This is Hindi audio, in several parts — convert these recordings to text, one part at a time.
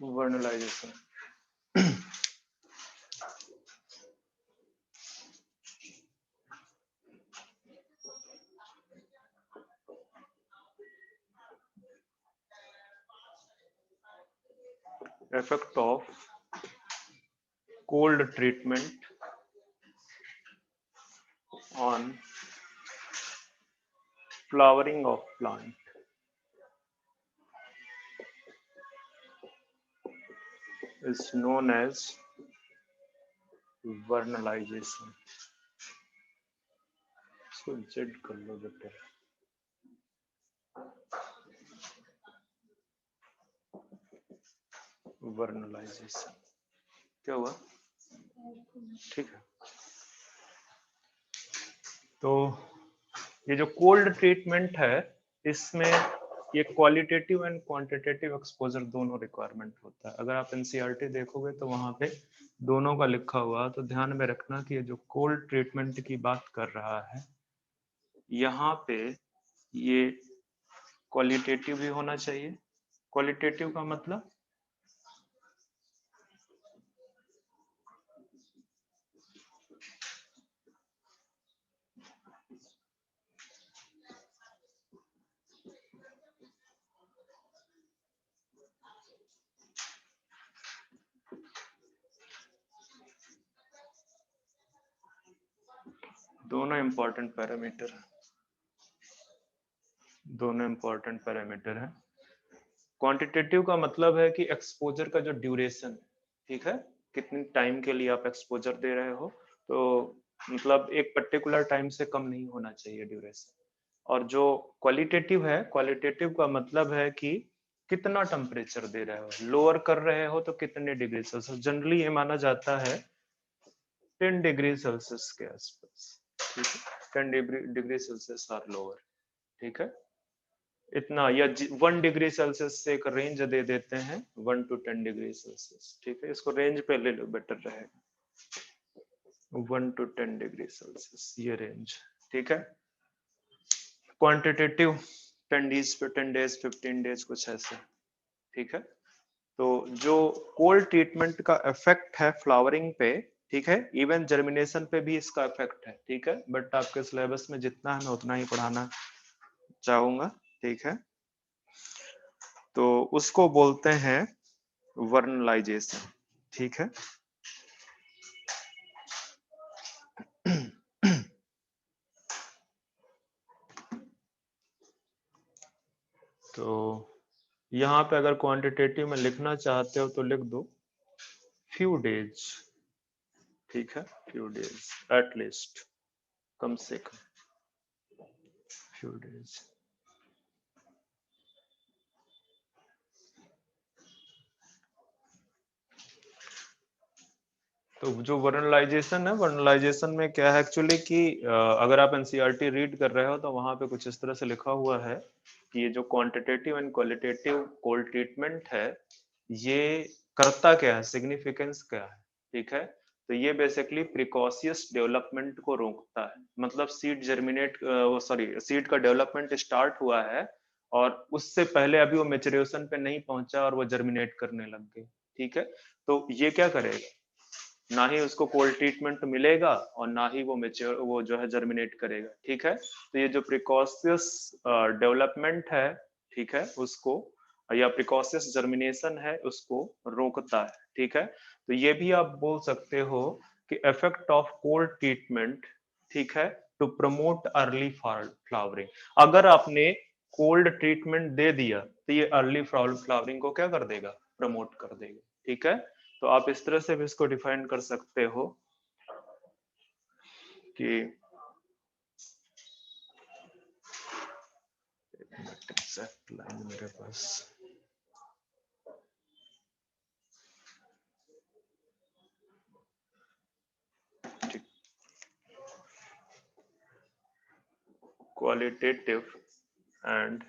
Vernalization. effect of cold treatment on flowering of plant is known as vernalization. इसको जेड कर लो बेटा। वर्नलाइजेशन क्या हुआ? ठीक है। तो ये जो कोल्ड ट्रीटमेंट है इसमें ये क्वालिटेटिव एंड क्वांटिटेटिव एक्सपोजर दोनों रिक्वायरमेंट होता है। अगर आप एनसीईआरटी देखोगे तो वहां पे दोनों का लिखा हुआ, तो ध्यान में रखना कि ये जो कोल्ड ट्रीटमेंट की बात कर रहा है यहाँ पे ये क्वालिटेटिव भी होना चाहिए। क्वालिटेटिव का मतलब दोनों इंपॉर्टेंट पैरामीटर है, दोनों इंपॉर्टेंट पैरामीटर है। क्वांटिटेटिव का मतलब है कि एक्सपोजर का जो ड्यूरेशन, ठीक है, कितनी टाइम के लिए आप एक्सपोजर दे रहे हो, तो मतलब एक पर्टिकुलर टाइम से कम नहीं होना चाहिए ड्यूरेशन। और जो क्वालिटेटिव है, क्वालिटेटिव का मतलब है कि कितना टेम्परेचर दे रहे हो, लोअर कर रहे हो तो कितने डिग्री सेल्सियस। जनरली ये माना जाता है 10 डिग्री सेल्सियस के आसपास, ठीक है, 10 डिग्री सेल्सियस आर लोअर, ठीक है, इतना, या 1 डिग्री सेल्सियस से एक रेंज दे देते हैं 1 to 10 डिग्री सेल्सियस, ठीक है, इसको रेंज पे ले लो बेटर रहेगा, 1 to 10 डिग्री सेल्सियस ये रेंज, ठीक है। क्वांटिटेटिव 10 डेज पे 10 डेज 15 डेज कुछ ऐसे, ठीक है। तो जो कोल्ड ट्रीटमेंट का इफेक्ट है फ्लावरिंग पे, ठीक है, इवन जर्मिनेशन पे भी इसका इफेक्ट है, ठीक है, बट आपके सिलेबस में जितना है मैं उतना ही पढ़ाना चाहूंगा, ठीक है। तो उसको बोलते हैं वर्नलाइजेशन, ठीक है। तो यहाँ पे अगर क्वांटिटेटिव में लिखना चाहते हो तो लिख दो फ्यू डेज, ठीक है, फ्यू डेज एटलीस्ट, कम से कम फ्यू डेज। तो जो वर्नलाइजेशन है, वर्नलाइजेशन में क्या है एक्चुअली कि अगर आप एनसीईआरटी रीड कर रहे हो तो वहां पे कुछ इस तरह से लिखा हुआ है कि ये जो quantitative and qualitative cold treatment है ये करता क्या है, सिग्निफिकेंस क्या है, ठीक है। तो ये बेसिकली प्रिकॉशियस डेवलपमेंट को रोकता है, मतलब सीड जर्मिनेट, सॉरी, सीड का डेवलपमेंट स्टार्ट हुआ है और उससे पहले अभी वो मेचुरेशन पे नहीं पहुंचा और वो जर्मिनेट करने लग गए, ठीक है। तो ये क्या करेगा, ना ही उसको कोल्ड ट्रीटमेंट मिलेगा और ना ही वो मेच्योर, वो जो है जर्मिनेट करेगा, ठीक है। तो ये जो प्रिकॉशियस डेवलपमेंट है, ठीक है, उसको, या प्रिकॉशियस जर्मिनेशन है उसको रोकता है, ठीक है। तो ये भी आप बोल सकते हो कि इफेक्ट ऑफ कोल्ड ट्रीटमेंट, ठीक है, टू प्रमोट अर्ली फ्लावरिंग। अगर आपने कोल्ड ट्रीटमेंट दे दिया तो ये अर्ली फ्लावरिंग को क्या कर देगा, प्रमोट कर देगा, ठीक है। तो आप इस तरह से भी इसको डिफाइन कर सकते हो कि एग्जैक्ट लाइन मेरे पास, ठीक, qualitative and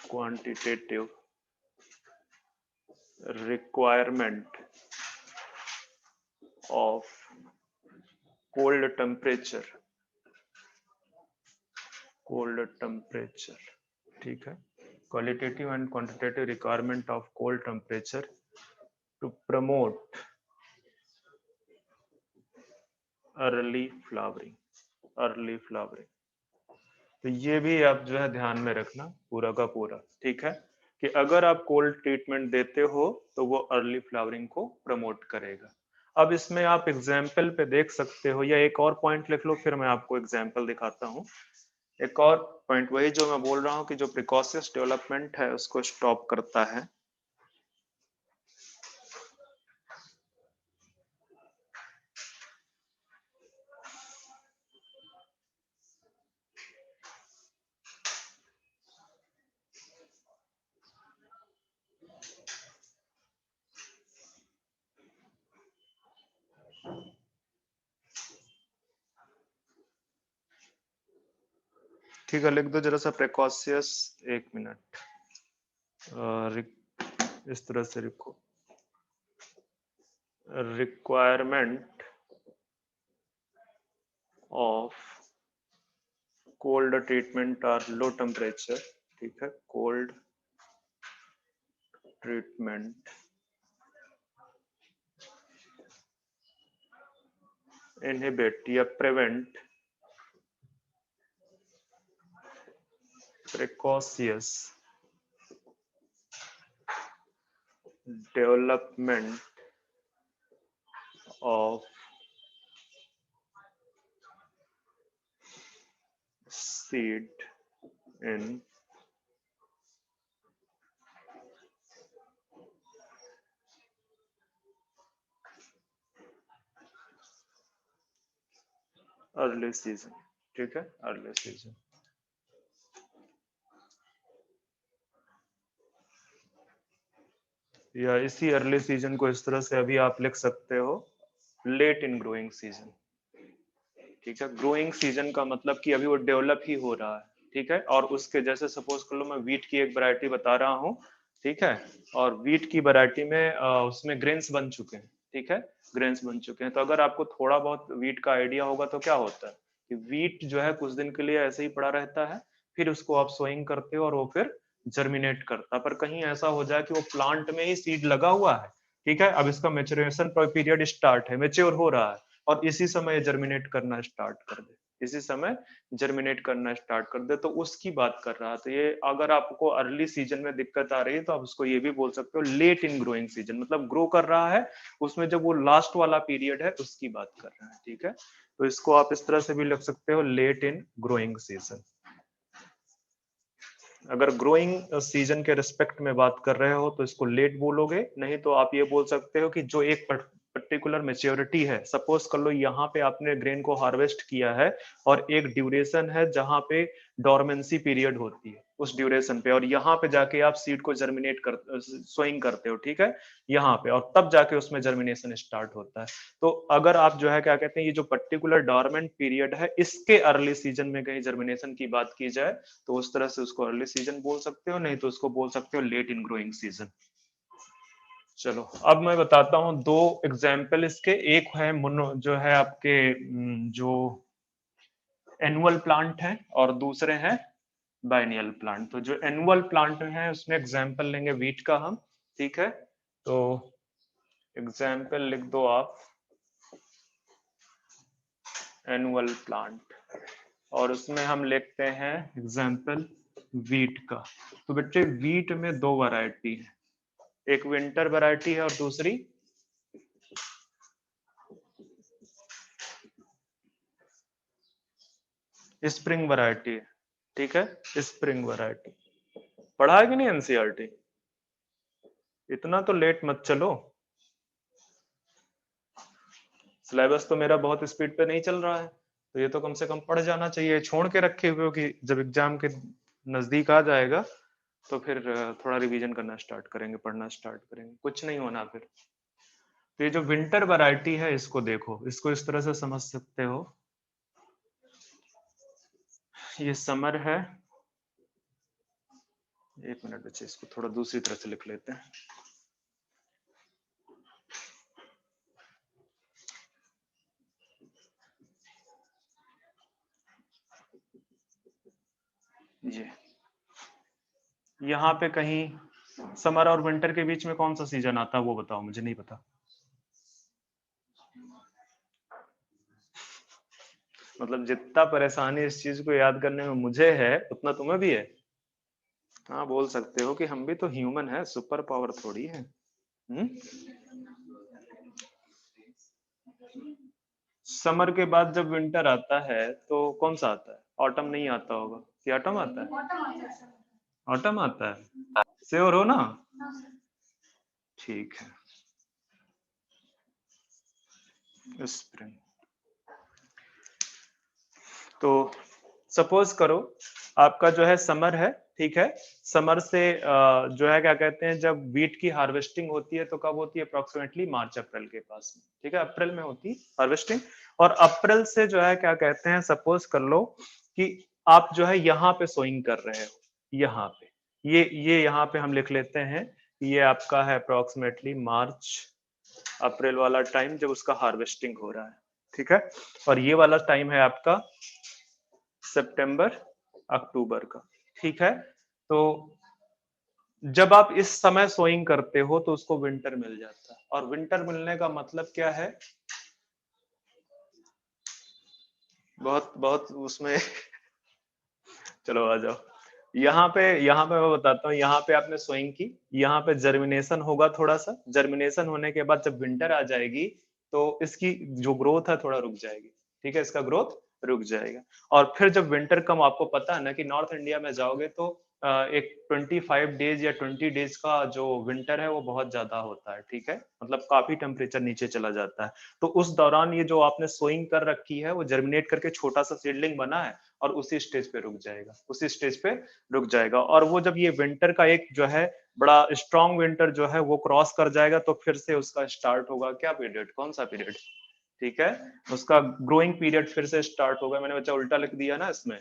quantitative requirement of cold temperature, cold temperature, ठीक है। qualitative and quantitative requirement of cold temperature to promote early flowering. Early flowering, तो ये भी आप जो है ध्यान में रखना पूरा का पूरा, ठीक है, कि अगर आप कोल्ड ट्रीटमेंट देते हो तो वो अर्ली फ्लावरिंग को प्रमोट करेगा। अब इसमें आप एग्जाम्पल पे देख सकते हो, या एक और पॉइंट लिख लो, फिर मैं आपको एग्जाम्पल दिखाता हूँ। एक और पॉइंट वही जो मैं बोल रहा हूँ कि जो प्रिकॉशियस डेवलपमेंट है उसको स्टॉप करता है। ठीक है, लिख दो जरा सा प्रिकॉशियस, एक मिनट, इस तरह से लिखो, रिक्वायरमेंट ऑफ कोल्ड ट्रीटमेंट और लो टेम्परेचर, ठीक है, कोल्ड ट्रीटमेंट इनहिबिट या prevent precocious development of seed in early season, ठीक है, अर्ली सीजन। या इसी अर्ली सीजन को इस तरह से अभी आप लिख सकते हो, लेट इन ग्रोइंग सीजन, ठीक है। ग्रोइंग सीजन का मतलब कि अभी वो डेवलप ही हो रहा है, ठीक है। और उसके जैसे सपोज कर लो मैं वीट की एक वैरायटी बता रहा हूँ, ठीक है, और वीट की वैरायटी में उसमें ग्रेन्स बन चुके हैं, ठीक है, ग्रेन्स बन चुके हैं। तो अगर आपको थोड़ा बहुत वीट का आइडिया होगा तो क्या होता है कि वीट जो है कुछ दिन के लिए ऐसे ही पड़ा रहता है, फिर उसको आप सोइंग करते हो और वो फिर जर्मिनेट करता है। पर कहीं ऐसा हो जाए कि वो प्लांट में ही सीड लगा हुआ है, ठीक है, अब इसका मेचुरेशन पीरियड स्टार्ट है, मेच्योर हो रहा है, और इसी समय जर्मिनेट करना स्टार्ट कर दे, इसी समय जर्मिनेट करना स्टार्ट कर दे, तो उसकी बात कर रहा था ये। अगर आपको अर्ली सीजन में दिक्कत आ रही है तो आप उसको ये भी बोल सकते हो लेट इन ग्रोइंग सीजन, मतलब ग्रो कर रहा है उसमें जब वो लास्ट वाला पीरियड है उसकी बात कर रहा है, ठीक है। तो इसको आप इस तरह से भी लिख सकते हो, लेट इन ग्रोइंग सीजन। अगर ग्रोइंग सीजन के रिस्पेक्ट में बात कर रहे हो तो इसको लेट बोलोगे, नहीं तो आप ये बोल सकते हो कि जो एक पर्टिकुलर मेच्योरिटी है, सपोज कर लो यहाँ पे आपने ग्रेन को हार्वेस्ट किया है और एक ड्यूरेशन है जहां पे डोरमेंसी पीरियड होती है उस ड्यूरेशन पे, और यहाँ पे जाके आप सीड को जर्मिनेट कर सोइंग करते हो, ठीक है, यहाँ पे, और तब जाके उसमें जर्मिनेशन स्टार्ट होता है। तो अगर आप जो है क्या कहते हैं, ये जो पर्टिकुलर डोरमेंट पीरियड है इसके अर्ली सीजन में कहीं जर्मिनेशन की बात की जाए तो उस तरह से उसको अर्ली सीजन बोल सकते हो, नहीं तो उसको बोल सकते हो लेट इन ग्रोइंग सीजन। चलो अब मैं बताता हूँ दो एग्जाम्पल इसके। एक है मोनो जो है आपके जो एनुअल प्लांट है, और दूसरे हैं बाइनियल प्लांट। तो जो एनुअल प्लांट है उसमें एग्जाम्पल लेंगे वीट का हम, ठीक है। तो एग्जाम्पल लिख दो आप एनुअल प्लांट, और उसमें हम लिखते हैं एग्जाम्पल वीट का। तो बच्चे वीट में दो वैरायटी है, एक विंटर वैरायटी है और दूसरी स्प्रिंग वैरायटी है, ठीक है, स्प्रिंग वैरायटी। पढ़ा है कि नहीं एनसीईआरटी? इतना तो लेट मत चलो, सिलेबस तो मेरा बहुत स्पीड पे नहीं चल रहा है, तो ये तो कम से कम पढ़ जाना चाहिए। छोड़ के रखे हुए हो कि जब एग्जाम के नजदीक आ जाएगा तो फिर थोड़ा रिवीजन करना स्टार्ट करेंगे, पढ़ना स्टार्ट करेंगे, कुछ नहीं होना फिर। तो ये जो विंटर वैरायटी है इसको देखो, इसको इस तरह से समझ सकते हो, ये समर है। एक मिनट बच्चे, इसको थोड़ा दूसरी तरह से लिख लेते हैं। ये यहाँ पे कहीं समर और विंटर के बीच में कौन सा सीजन आता है वो बताओ, मुझे नहीं पता। मतलब जितना परेशानी इस चीज को याद करने में मुझे है उतना तुम्हें भी है। हाँ बोल सकते हो कि हम भी तो ह्यूमन है, सुपर पावर थोड़ी है। हम्म। समर के बाद जब विंटर आता है तो कौन सा आता है? ऑटम नहीं आता होगा कि ऑटम आता है? ऑटम आता है। श्योर हो ना? ठीक है, स्प्रिंग। तो सपोज करो आपका जो है समर है, ठीक है। समर से जो है क्या कहते हैं, जब वीट की हार्वेस्टिंग होती है तो कब होती है? अप्रोक्सीमेटली मार्च अप्रैल के पास में, ठीक है, अप्रैल में होती है हार्वेस्टिंग। और अप्रैल से जो है क्या कहते हैं, सपोज कर लो कि आप जो है यहाँ पे सोइंग कर रहे हो, यहाँ पे ये यहाँ पे हम लिख लेते हैं, ये आपका है अप्रोक्सीमेटली मार्च अप्रैल वाला टाइम जब उसका हार्वेस्टिंग हो रहा है, ठीक है। और ये वाला टाइम है आपका सितंबर अक्टूबर का, ठीक है। तो जब आप इस समय सोइंग करते हो तो उसको विंटर मिल जाता है। और विंटर मिलने का मतलब क्या है? बहुत बहुत उसमें चलो आ जाओ। यहाँ पे मैं बताता हूँ, यहाँ पे आपने सोइंग की, यहाँ पे जर्मिनेशन होगा, थोड़ा सा जर्मिनेशन होने के बाद जब विंटर आ जाएगी तो इसकी जो ग्रोथ है थोड़ा रुक जाएगी, ठीक है, इसका ग्रोथ रुक जाएगा। और फिर जब विंटर कम, आपको पता है ना कि नॉर्थ इंडिया में जाओगे तो एक 25 डेज या 20 डेज का जो विंटर है वो बहुत ज्यादा होता है, ठीक है, मतलब काफी टेम्परेचर नीचे चला जाता है। तो उस दौरान ये जो आपने सोइंग कर रखी है वो जर्मिनेट करके छोटा सा सीडलिंग बना है और उसी स्टेज पे रुक जाएगा, उसी स्टेज पे रुक जाएगा। और वो जब ये विंटर का एक जो है बड़ा स्ट्रॉन्ग विंटर जो है वो क्रॉस कर जाएगा तो फिर से उसका स्टार्ट होगा क्या पीरियड, कौन सा पीरियड? ठीक है, उसका ग्रोइंग पीरियड फिर से स्टार्ट होगा। मैंने बच्चा उल्टा लिख दिया ना इसमें।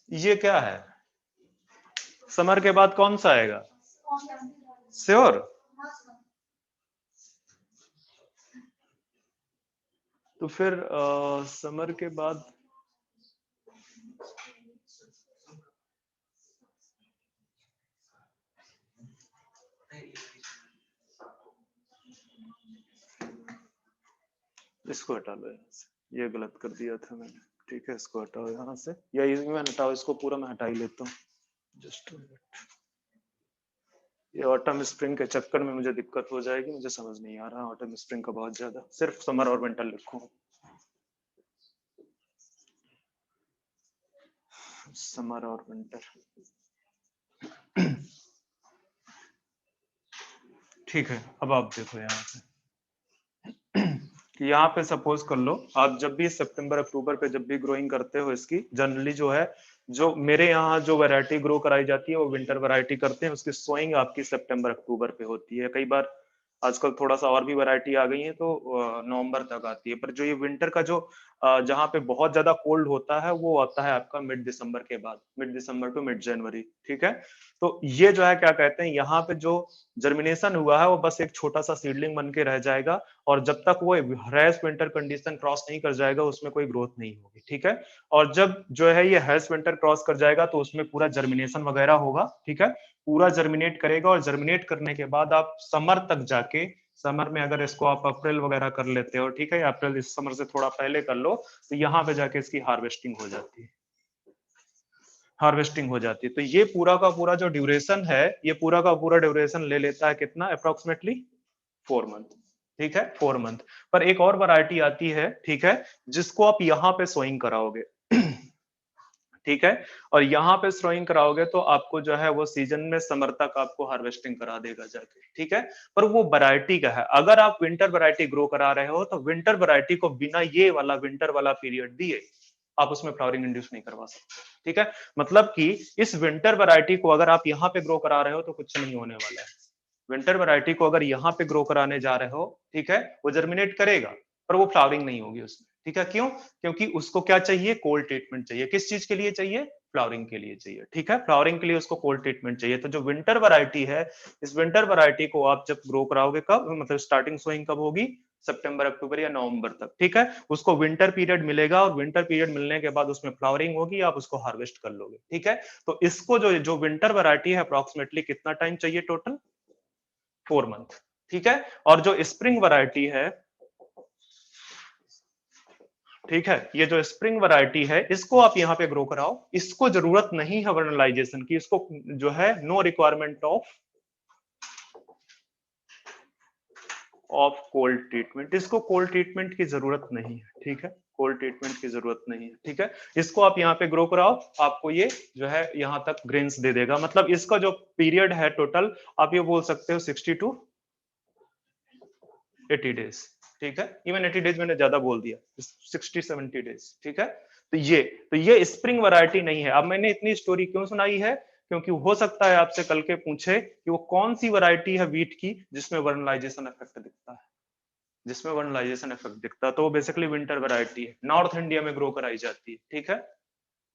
ये क्या है? समर के बाद कौन सा आएगा? श्योर? तो फिर समर के बाद इसको हटा लो यहाँ से, ये गलत कर दिया था मैंने, ठीक है, इसको हटाओ यहाँ से, या इसमें हटाओ, इसको पूरा मैं हटा ही लेता हूँ। जस्ट ये ऑटम स्प्रिंग के चक्कर में मुझे दिक्कत हो जाएगी, मुझे समझ नहीं आ रहा ऑटम स्प्रिंग का बहुत ज्यादा, सिर्फ समर और विंटर लिखूं। समर और विंटर, ठीक है। अब आप देखो यहाँ पे कि यहाँ पे सपोज कर लो आप जब भी सितंबर अक्टूबर पे जब भी ग्रोइंग करते हो इसकी, जनरली जो है, जो मेरे यहाँ जो वैरायटी ग्रो कराई जाती है वो विंटर वैरायटी करते हैं, उसकी सोइंग आपकी सितंबर अक्टूबर पे होती है। कई बार आजकल थोड़ा सा और भी वैरायटी आ गई है तो नवंबर तक आती है। पर जो ये विंटर का जो जहाँ पे बहुत ज्यादा कोल्ड होता है वो आता है आपका मिड दिसंबर के बाद, मिड दिसंबर टू मिड जनवरी, ठीक है। तो ये जो है क्या कहते हैं, यहाँ पे जो जर्मिनेशन हुआ है वो बस एक छोटा सा सीडलिंग बन के रह जाएगा। और जब तक वो हैश विंटर कंडीशन क्रॉस नहीं कर जाएगा उसमें कोई ग्रोथ नहीं होगी, ठीक है। और जब जो है ये हैश विंटर क्रॉस कर जाएगा तो उसमें पूरा जर्मिनेशन वगैरह होगा, ठीक है, पूरा जर्मिनेट करेगा। और जर्मिनेट करने के बाद आप समर तक जाके, समर में अगर इसको आप अप्रैल वगैरह कर लेते हो, ठीक है, अप्रैल इस समर से थोड़ा पहले कर लो, तो यहाँ पे जाके इसकी हार्वेस्टिंग हो जाती है, हार्वेस्टिंग हो जाती है। तो ये पूरा का पूरा जो ड्यूरेशन है, ये पूरा का पूरा ड्यूरेशन ले लेता है कितना, अप्रोक्सीमेटली 4 मंथ, ठीक है, 4 मंथ। पर एक और वैरायटी आती है, ठीक है, जिसको आप यहाँ पे सोइंग कराओगे ठीक है, और यहाँ पे सोइंग कराओगे तो आपको जो है वो सीजन में समर तक आपको हार्वेस्टिंग करा देगा जाके, ठीक है। पर वो वैरायटी का है, अगर आप विंटर वैरायटी ग्रो करा रहे हो तो विंटर वैरायटी को बिना ये वाला विंटर वाला पीरियड दिए आप उसमें फ्लावरिंग इंड्यूस नहीं करवा सकते, ठीक है। मतलब कि इस विंटर वैरायटी को अगर आप यहाँ पे ग्रो करा रहे हो तो कुछ नहीं होने वाला है। विंटर वैरायटी को अगर यहाँ पे ग्रो कराने जा रहे हो, ठीक है, वो जर्मिनेट करेगा पर वो फ्लावरिंग नहीं होगी उसमें, ठीक है। क्यों? क्योंकि उसको क्या चाहिए, कोल्ड ट्रीटमेंट चाहिए। किस चीज के लिए चाहिए? फ्लावरिंग के लिए चाहिए, ठीक है, फ्लावरिंग के लिए उसको कोल्ड ट्रीटमेंट चाहिए। तो जो विंटर वैरायटी है, इस विंटर वैरायटी को आप जब ग्रो कराओगे कब, मतलब स्टार्टिंग सोइंग कब होगी, सितंबर अक्टूबर या नवंबर तक, ठीक है। उसको विंटर पीरियड मिलेगा और विंटर पीरियड मिलने के बाद उसमें फ्लावरिंग होगी, आप उसको हार्वेस्ट कर लोगे, ठीक है। तो इसको जो जो विंटर वैरायटी है अप्रोक्सीमेटली कितना टाइम चाहिए टोटल, 4 मंथ, ठीक है। और जो स्प्रिंग वैरायटी है, ठीक है, ये जो स्प्रिंग वैरायटी है इसको आप यहाँ पे ग्रो कराओ, इसको जरूरत नहीं है वर्नलाइजेशन की, इसको जो है no requirement of cold treatment, इसको कोल्ड ट्रीटमेंट की जरूरत नहीं है, ठीक है, कोल्ड ट्रीटमेंट की जरूरत नहीं है, ठीक है। इसको आप यहाँ पे ग्रो कराओ, आपको ये जो है यहाँ तक ग्रेन्स दे देगा। मतलब इसका जो पीरियड है टोटल, आप ये बोल सकते हो 60 to 80 डेज, ठीक है। इवन 80 डेज मैंने ज्यादा बोल दिया, 60-70 डेज, ठीक है। तो ये स्प्रिंग वैरायटी नहीं है। अब मैंने इतनी स्टोरी क्यों सुनाई है, क्योंकि हो सकता है आपसे कल के पूछे कि वो कौन सी वैरायटी है वीट की जिसमें वर्नलाइजेशन इफेक्ट दिखता है, जिसमें वर्नलाइजेशन इफेक्ट दिखता है, तो वो बेसिकली विंटर वैरायटी है, नॉर्थ इंडिया में ग्रो कराई जाती है, ठीक है।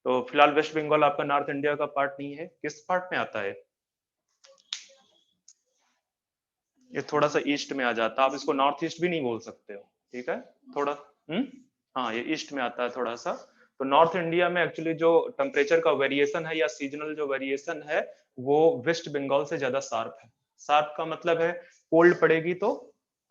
तो फिलहाल वेस्ट बंगाल आपका नॉर्थ इंडिया का पार्ट नहीं है, किस पार्ट में आता है, ये थोड़ा सा ईस्ट में आ जाता है, आप इसको नॉर्थ ईस्ट भी नहीं बोल सकते हो, ठीक है, थोड़ा हाँ ये ईस्ट में आता है थोड़ा सा। तो नॉर्थ इंडिया में एक्चुअली जो टेम्परेचर का वेरिएशन है या सीजनल जो वेरिएशन है वो वेस्ट बंगाल से ज्यादा शार्प है। शार्प का मतलब है कोल्ड पड़ेगी तो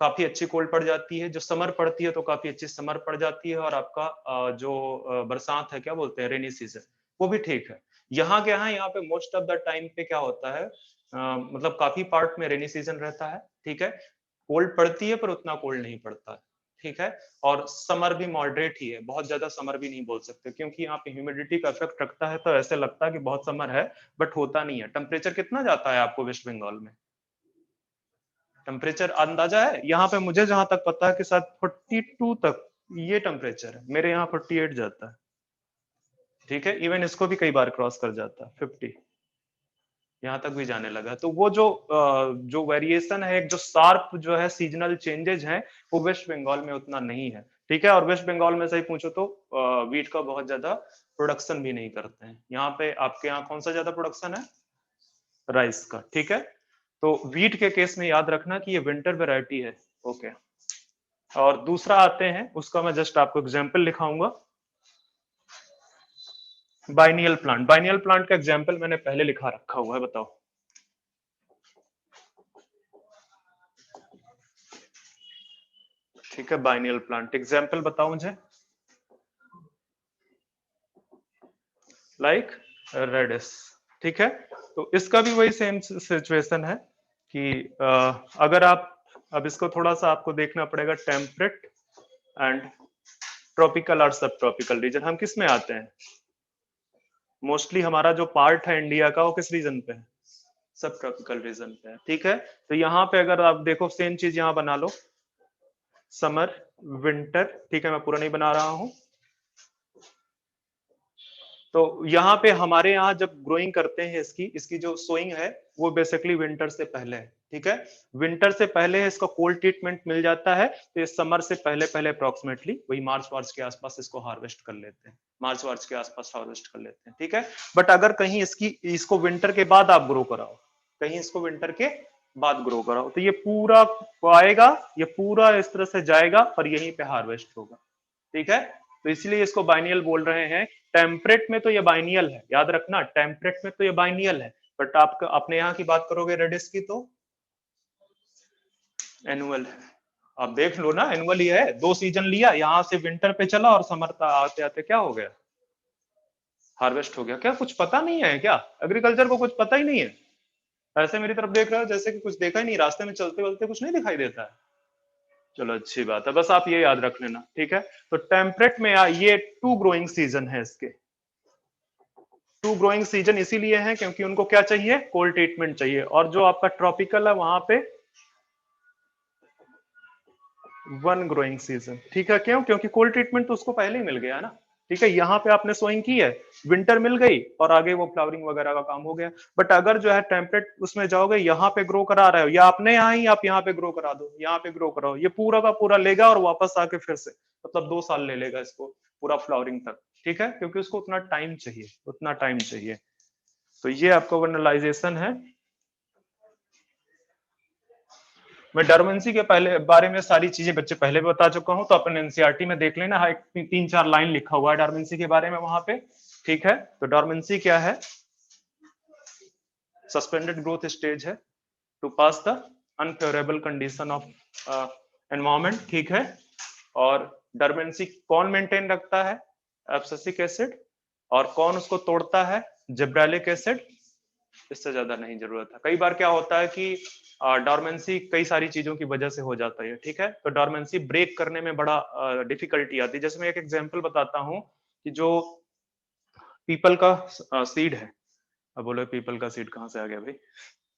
काफी अच्छी कोल्ड पड़ जाती है, जो समर पड़ती है तो काफी अच्छी समर पड़ जाती है, और आपका जो बरसात है क्या बोलते हैं रेनी सीजन, वो भी ठीक है। यहाँ क्या है, यहाँ पे मोस्ट ऑफ द टाइम पे क्या होता है, मतलब काफी पार्ट में रेनी सीजन रहता है, ठीक है। कोल्ड पड़ती है पर उतना कोल्ड नहीं पड़ता है, ठीक है। और समर भी मॉडरेट ही है, बहुत ज्यादा समर भी नहीं बोल सकते, क्योंकि यहाँ पे ह्यूमिडिटी का इफेक्ट रखता है, तो ऐसे लगता है कि बहुत समर है बट होता नहीं है। टेम्परेचर कितना जाता है आपको वेस्ट बंगाल में, टेम्परेचर अंदाजा है? यहाँ पे मुझे जहां तक पता है कि शायद 42 तक ये टेम्परेचर है, मेरे यहाँ 48 जाता है, ठीक है। इवन इसको भी कई बार क्रॉस कर जाता है, 50 यहाँ तक भी जाने लगा। तो वो जो वेरिएशन है, जो शार्प जो है सीजनल चेंजेस हैं, वो वेस्ट बंगाल में उतना नहीं है, ठीक है। और वेस्ट बंगाल में सही पूछो तो वीट का बहुत ज्यादा प्रोडक्शन भी नहीं करते हैं। यहाँ पे आपके यहाँ कौन सा ज्यादा प्रोडक्शन है, राइस का, ठीक है। तो वीट के केस में याद रखना कि ये विंटर वेराइटी है, ओके। और दूसरा आते हैं, उसका मैं जस्ट आपको एग्जाम्पल लिखाऊंगा, बाइनियल प्लांट। बाइनियल प्लांट का एग्जाम्पल मैंने पहले लिखा रखा हुआ है, बताओ। ठीक है, बाइनियल प्लांट एग्जाम्पल बताओ मुझे, लाइक रेडिस, ठीक है। तो इसका भी वही सेम सिचुएशन है कि अगर आप, अब इसको थोड़ा सा आपको देखना पड़ेगा, टेम्परेट एंड ट्रॉपिकल और सब ट्रॉपिकल रीजन, हम किस में आते हैं, मोस्टली हमारा जो पार्ट है इंडिया का वो किस रीजन पे है, सब ट्रॉपिकल रीजन पे है, ठीक है। तो यहाँ पे अगर आप देखो सेम चीज यहाँ बना लो, समर विंटर, ठीक है, मैं पूरा नहीं बना रहा हूं। तो यहाँ पे हमारे यहाँ जब ग्रोइंग करते हैं इसकी इसकी जो सोइंग है वो बेसिकली विंटर से पहले है, ठीक है। विंटर से पहले इसका कोल्ड ट्रीटमेंट मिल जाता है, तो ये समर से पहले पहले अप्रोक्सीमेटली वही मार्च वार्च के आसपास इसको हार्वेस्ट कर लेते हैं, मार्च वार्च के आसपास हार्वेस्ट कर लेते हैं, ठीक है। बट अगर कहीं इसको विंटर के बाद आप ग्रो कराओ, कहीं इसको विंटर के बाद ग्रो कराओ, तो ये पूरा आएगा, ये पूरा इस तरह से जाएगा और यहीं पे हार्वेस्ट होगा, ठीक है। तो इसलिए इसको बाइनियल बोल रहे हैं। टेम्परेट में तो ये बाइनियल है, याद रखना, टेम्परेट में तो ये बाइनियल है, बट आप अपने यहाँ की बात करोगे रेडिस की तो एनुअल है। आप देख लो ना, एनुअल ही है, 2 सीजन लिया, यहाँ से विंटर पे चला और समर का आते आते क्या हो गया, हार्वेस्ट हो गया। क्या कुछ पता नहीं है क्या, एग्रीकल्चर को कुछ पता ही नहीं है? ऐसे मेरी तरफ देख रहे हो जैसे कि कुछ देखा ही नहीं, रास्ते में चलते चलते कुछ नहीं दिखाई देता है। चलो अच्छी बात है, बस आप ये याद रख लेना, ठीक है। तो टेम्परेट में ये 2 ग्रोइंग सीजन है इसके, 2 ग्रोइंग सीजन इसीलिए है क्योंकि उनको क्या चाहिए, कोल्ड ट्रीटमेंट चाहिए। और जो आपका ट्रॉपिकल है वहां पे 1 ग्रोइंग सीजन, ठीक है। क्यों, क्योंकि कोल्ड ट्रीटमेंट तो उसको पहले ही मिल गया ना, ठीक है। यहाँ पे आपने सोइंग की है, विंटर मिल गई और आगे वो फ्लावरिंग वगैरह का काम हो गया। बट अगर जो है टेम्परेट उसमें जाओगे, यहाँ पे ग्रो करा रहे हो या अपने यहाँ ही आप यहाँ पे ग्रो करा दो, यहाँ पे ग्रो कराओ, ये पूरा का पूरा लेगा और वापस आके फिर से, मतलब 2 साल ले लेगा इसको पूरा फ्लावरिंग तक, ठीक है, क्योंकि उसको उतना टाइम चाहिए, उतना टाइम चाहिए। तो ये आपका वर्नलाइजेशन है। मैं डॉर्मेंसी के पहले बारे में सारी चीजें बच्चे पहले भी बता चुका हूं, तो अपन एनसीईआरटी में देख लेना, हाँ, 3-4 लाइन लिखा हुआ है डॉर्मेंसी के बारे में वहां पे। ठीक है, तो डॉर्मेंसी क्या है? सस्पेंडेड ग्रोथ स्टेज है to pass the unfavourable condition of environment. ठीक है, और डॉर्मेंसी कौन मेंटेन रखता है? Abscisic acid. और कौन उसको तोड़ता है? Gibberellic acid. इससे ज्यादा नहीं जरूरत है। कई बार क्या होता है कि डॉर्मेंसी कई सारी चीजों की वजह से हो जाता है। ठीक है, तो डॉर्मेंसी ब्रेक करने में बड़ा डिफिकल्टी आती है। जैसे मैं एक एग्जांपल बताता हूं कि जो पीपल का सीड है। अब बोलो पीपल का सीड कहाँ से आ गया भाई?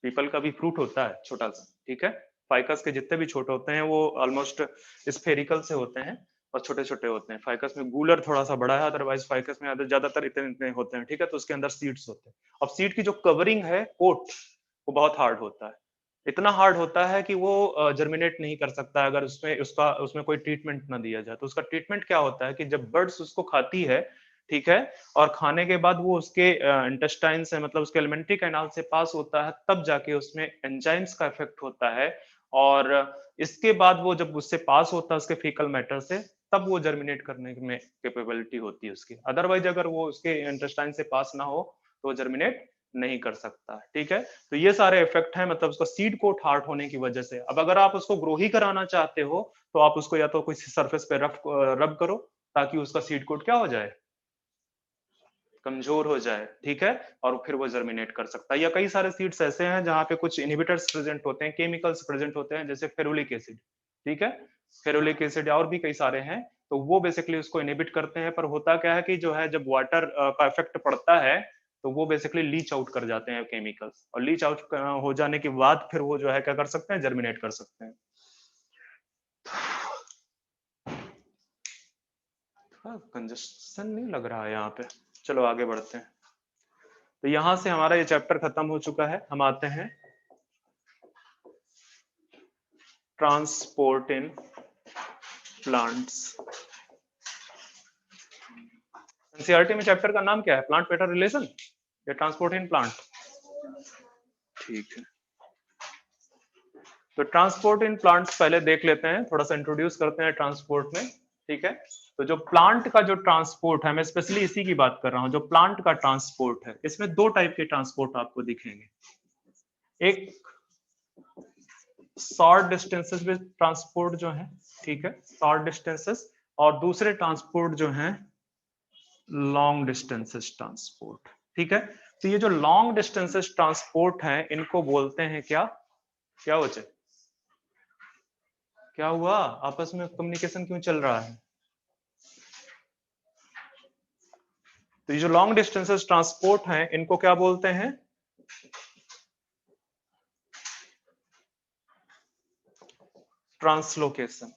पीपल का भी फ्रूट होता है छोटा सा। ठीक है, फाइकस के जितने भी छोटे होते हैं वो ऑलमोस्ट स्फेरिकल से होते हैं और छोटे छोटे होते हैं। फाइकस में गूलर थोड़ा सा बड़ा है, अदरवाइज फाइकस में ज्यादातर इतने इतने होते हैं। ठीक है, तो उसके अंदर सीड्स होते हैं। अब सीड की जो कवरिंग है, कोट, वो बहुत हार्ड होता है। इतना हार्ड होता है कि वो जर्मिनेट नहीं कर सकता अगर उसमें कोई ट्रीटमेंट ना दिया जाए। तो उसका ट्रीटमेंट क्या होता है कि जब बर्ड्स उसको खाती है, ठीक है, और खाने के बाद वो उसके इंटेस्टाइन से, मतलब उसके एलिमेंट्री कैनाल से पास होता है, तब जाके उसमें एंजाइम्स का इफेक्ट होता है। और इसके बाद वो जब उससे पास होता है उसके फीकल मैटर से, तब वो जर्मिनेट करने में कैपेबिलिटी होती है उसकी। अदरवाइज अगर वो उसके इंटेस्टाइन से पास ना हो तो वो जर्मिनेट नहीं कर सकता। ठीक है, तो ये सारे इफेक्ट हैं, मतलब उसका सीड कोट हार्ड होने की वजह से। अब अगर आप उसको ग्रो ही कराना चाहते हो तो आप उसको या तो कोई सरफेस पे रब करो ताकि उसका सीड कोट क्या हो जाए, कमजोर हो जाए। ठीक है, और फिर वो जर्मिनेट कर सकता है। या कई सारे सीड्स ऐसे हैं जहां पे कुछ इनहिबिटर्स प्रेजेंट होते हैं, केमिकल्स प्रेजेंट होते हैं, जैसे फेरुलिक एसिड। ठीक है, फेरुलिक एसिड और भी कई सारे हैं, तो वो बेसिकली उसको इनहिबिट करते हैं। पर होता क्या है कि जो है, जब वाटर का इफेक्ट पड़ता है तो वो बेसिकली लीच आउट कर जाते हैं केमिकल्स, और लीच आउट हो जाने के बाद फिर वो जो है क्या कर सकते हैं, जर्मिनेट कर सकते हैं। कंजस्शन नहीं लग रहा है यहाँ पे। चलो आगे बढ़ते हैं। तो यहां से हमारा ये चैप्टर खत्म हो चुका है। हम आते हैं ट्रांसपोर्ट इन प्लांट्स। एनसीईआरटी में चैप्टर का नाम क्या है? प्लांट पेटा रिलेशन या ट्रांसपोर्ट इन प्लांट? ठीक है, तो ट्रांसपोर्ट इन प्लांट्स पहले देख लेते हैं, थोड़ा सा इंट्रोड्यूस करते हैं ट्रांसपोर्ट में। ठीक है, तो जो प्लांट का जो ट्रांसपोर्ट है, मैं स्पेशली इसी की बात कर रहा हूं, जो प्लांट का ट्रांसपोर्ट है, इसमें दो टाइप के ट्रांसपोर्ट आपको दिखेंगे। एक शॉर्ट डिस्टेंसेस पे ट्रांसपोर्ट जो है, ठीक है, शॉर्ट डिस्टेंसेस, और दूसरे ट्रांसपोर्ट जो है लॉन्ग डिस्टेंसेस ट्रांसपोर्ट। ठीक है, तो ये जो लॉन्ग डिस्टेंसेस ट्रांसपोर्ट है, इनको बोलते हैं क्या? क्या बचे? क्या हुआ? आपस में कम्युनिकेशन क्यों चल रहा है? तो ये जो लॉन्ग डिस्टेंसेस ट्रांसपोर्ट है, इनको क्या बोलते हैं? ट्रांसलोकेशन।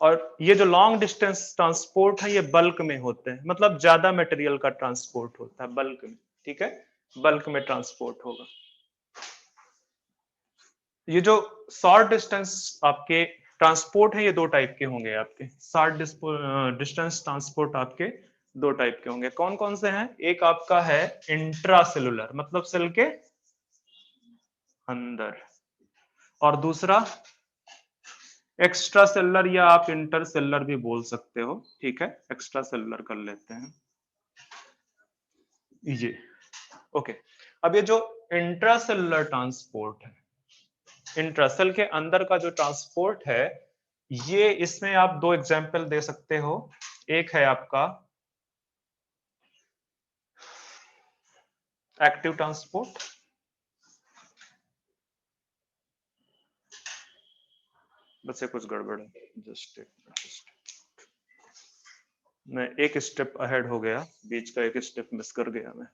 और ये जो लॉन्ग डिस्टेंस ट्रांसपोर्ट है, ये बल्क में होते हैं, मतलब ज्यादा मटेरियल का ट्रांसपोर्ट होता है बल्क में। ठीक है, बल्क में ट्रांसपोर्ट होगा। ये जो शॉर्ट डिस्टेंस आपके ट्रांसपोर्ट है, ये दो टाइप के होंगे आपके। शॉर्ट डिस्टेंस ट्रांसपोर्ट आपके दो टाइप के होंगे। कौन कौन से हैं? एक आपका है इंट्रासेलुलर, मतलब सेल के अंदर, और दूसरा एक्स्ट्रा सेलुलर, या आप इंटर सेलुलर भी बोल सकते हो। ठीक है, एक्स्ट्रा सेलुलर कर लेते हैं ये। ओके, अब ये जो इंट्रासेलुलर ट्रांसपोर्ट है, इंट्रासेल के अंदर का जो ट्रांसपोर्ट है, ये इसमें आप दो एग्जांपल दे सकते हो। एक है आपका एक्टिव ट्रांसपोर्ट, बस ये कुछ गड़बड़ है, जस्ट मैं एक स्टेप अहेड हो गया, बीच का एक स्टेप मिस कर गया मैं।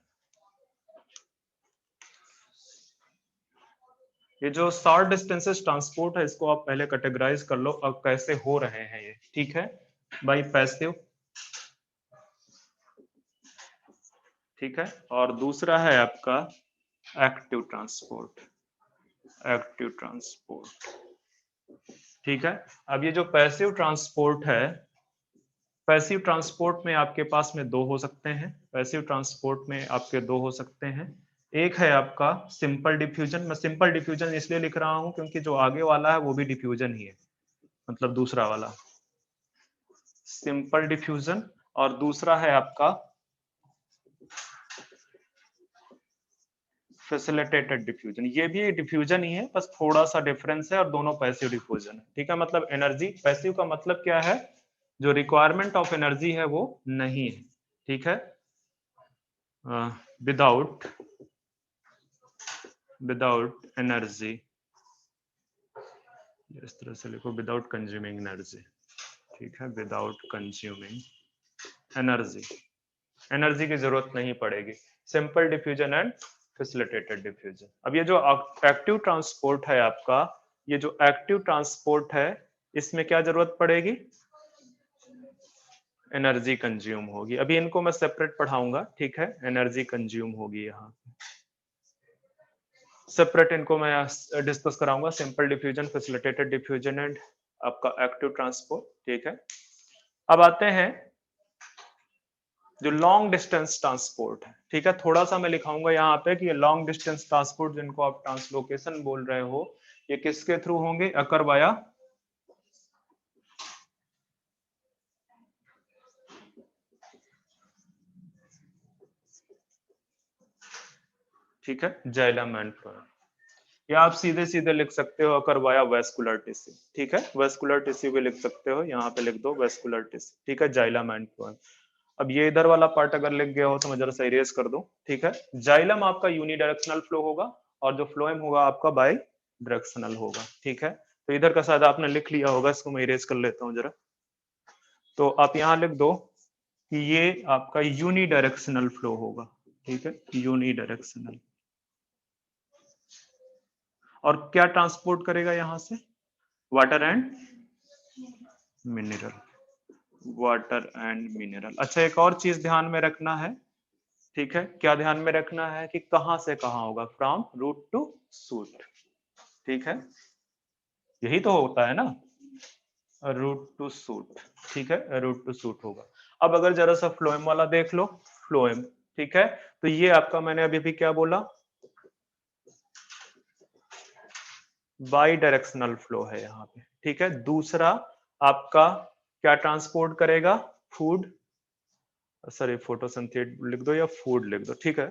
ये जो शॉर्ट डिस्टेंसेस ट्रांसपोर्ट है, इसको आप पहले कैटेगराइज कर लो अब कैसे हो रहे हैं ये। ठीक है, बाय पैसिव, ठीक है, और दूसरा है आपका एक्टिव ट्रांसपोर्ट, एक्टिव ट्रांसपोर्ट। ठीक है, अब ये जो पैसिव ट्रांसपोर्ट है, पैसिव ट्रांसपोर्ट में आपके पास में दो हो सकते हैं, पैसिव ट्रांसपोर्ट में आपके दो हो सकते हैं। एक है आपका सिंपल डिफ्यूजन। मैं सिंपल डिफ्यूजन इसलिए लिख रहा हूं क्योंकि जो आगे वाला है वो भी डिफ्यूजन ही है, मतलब दूसरा वाला सिंपल डिफ्यूजन। और दूसरा है आपका फैसिलिटेटेड डिफ्यूजन। ये भी डिफ्यूजन ही है, बस थोड़ा सा डिफरेंस है और दोनों पैसिव डिफ्यूजन है। ठीक है, मतलब एनर्जी पैसिव का मतलब क्या है, जो रिक्वायरमेंट ऑफ एनर्जी है वो नहीं है। ठीक है, विदाउट एनर्जी, इस तरह से लिखो, विदाउट कंज्यूमिंग एनर्जी। ठीक है, विदाउट कंज्यूमिंग एनर्जी, एनर्जी की जरूरत नहीं पड़ेगी। Simple diffusion and facilitated diffusion. अब ये जो एक्टिव ट्रांसपोर्ट है आपका, ये जो एक्टिव ट्रांसपोर्ट है, इसमें क्या जरूरत पड़ेगी, एनर्जी कंज्यूम होगी। अभी इनको मैं सेपरेट पढ़ाऊंगा। ठीक है, एनर्जी कंज्यूम होगी, यहाँ सेपरेट इनको मैं डिस्कस कराऊंगा, simple diffusion, facilitated diffusion and आपका एक्टिव ट्रांसपोर्ट। ठीक है, अब आते हैं जो लॉन्ग डिस्टेंस ट्रांसपोर्ट है। ठीक है, थोड़ा सा मैं लिखाऊंगा यहाँ पे कि ये लॉन्ग डिस्टेंस ट्रांसपोर्ट जिनको आप ट्रांसलोकेशन बोल रहे हो, ये किसके थ्रू होंगे, अकर वाया, ठीक है, जाइलम एंड फ्लोएम। या आप सीधे सीधे लिख सकते हो अकर वाया वेस्कुलर टिश्यू। ठीक है, वेस्कुलर टिश्यू भी लिख सकते हो, यहाँ पे लिख दो वेस्कुलर टिश्यू। ठीक है, जाइलम एंड फ्लोएम। अब ये इधर वाला पार्ट अगर लिख गया हो तो मैं जरा सा इरेज कर दूं। ठीक है, जाइलम आपका यूनिडायरेक्शनल फ्लो होगा और जो फ्लोएम होगा आपका बाई डायरेक्शनल होगा। ठीक है, तो इधर का शायद आपने लिख लिया होगा, इसको मैं इरेज कर लेता हूँ जरा। तो आप यहां लिख दो कि ये आपका यूनिडायरेक्शनल फ्लो होगा। ठीक है, यूनिडायरेक्शनल। और क्या ट्रांसपोर्ट करेगा यहां से, water and mineral, water and mineral. अच्छा, एक और चीज ध्यान में रखना है। ठीक है, क्या ध्यान में रखना है कि कहां से कहां होगा, फ्रॉम रूट टू सूट। ठीक है, यही तो होता है ना, रूट टू सूट। ठीक है, रूट टू सूट होगा। अब अगर जरा सा फ्लोएम वाला देख लो, फ्लोएम। ठीक है, तो ये आपका मैंने अभी भी क्या बोला, बाई डायरेक्शनल फ्लो है यहाँ पे। ठीक है, दूसरा आपका क्या ट्रांसपोर्ट करेगा, फूड, सॉरी फोटोसिंथेट लिख दो या फूड लिख दो। ठीक है,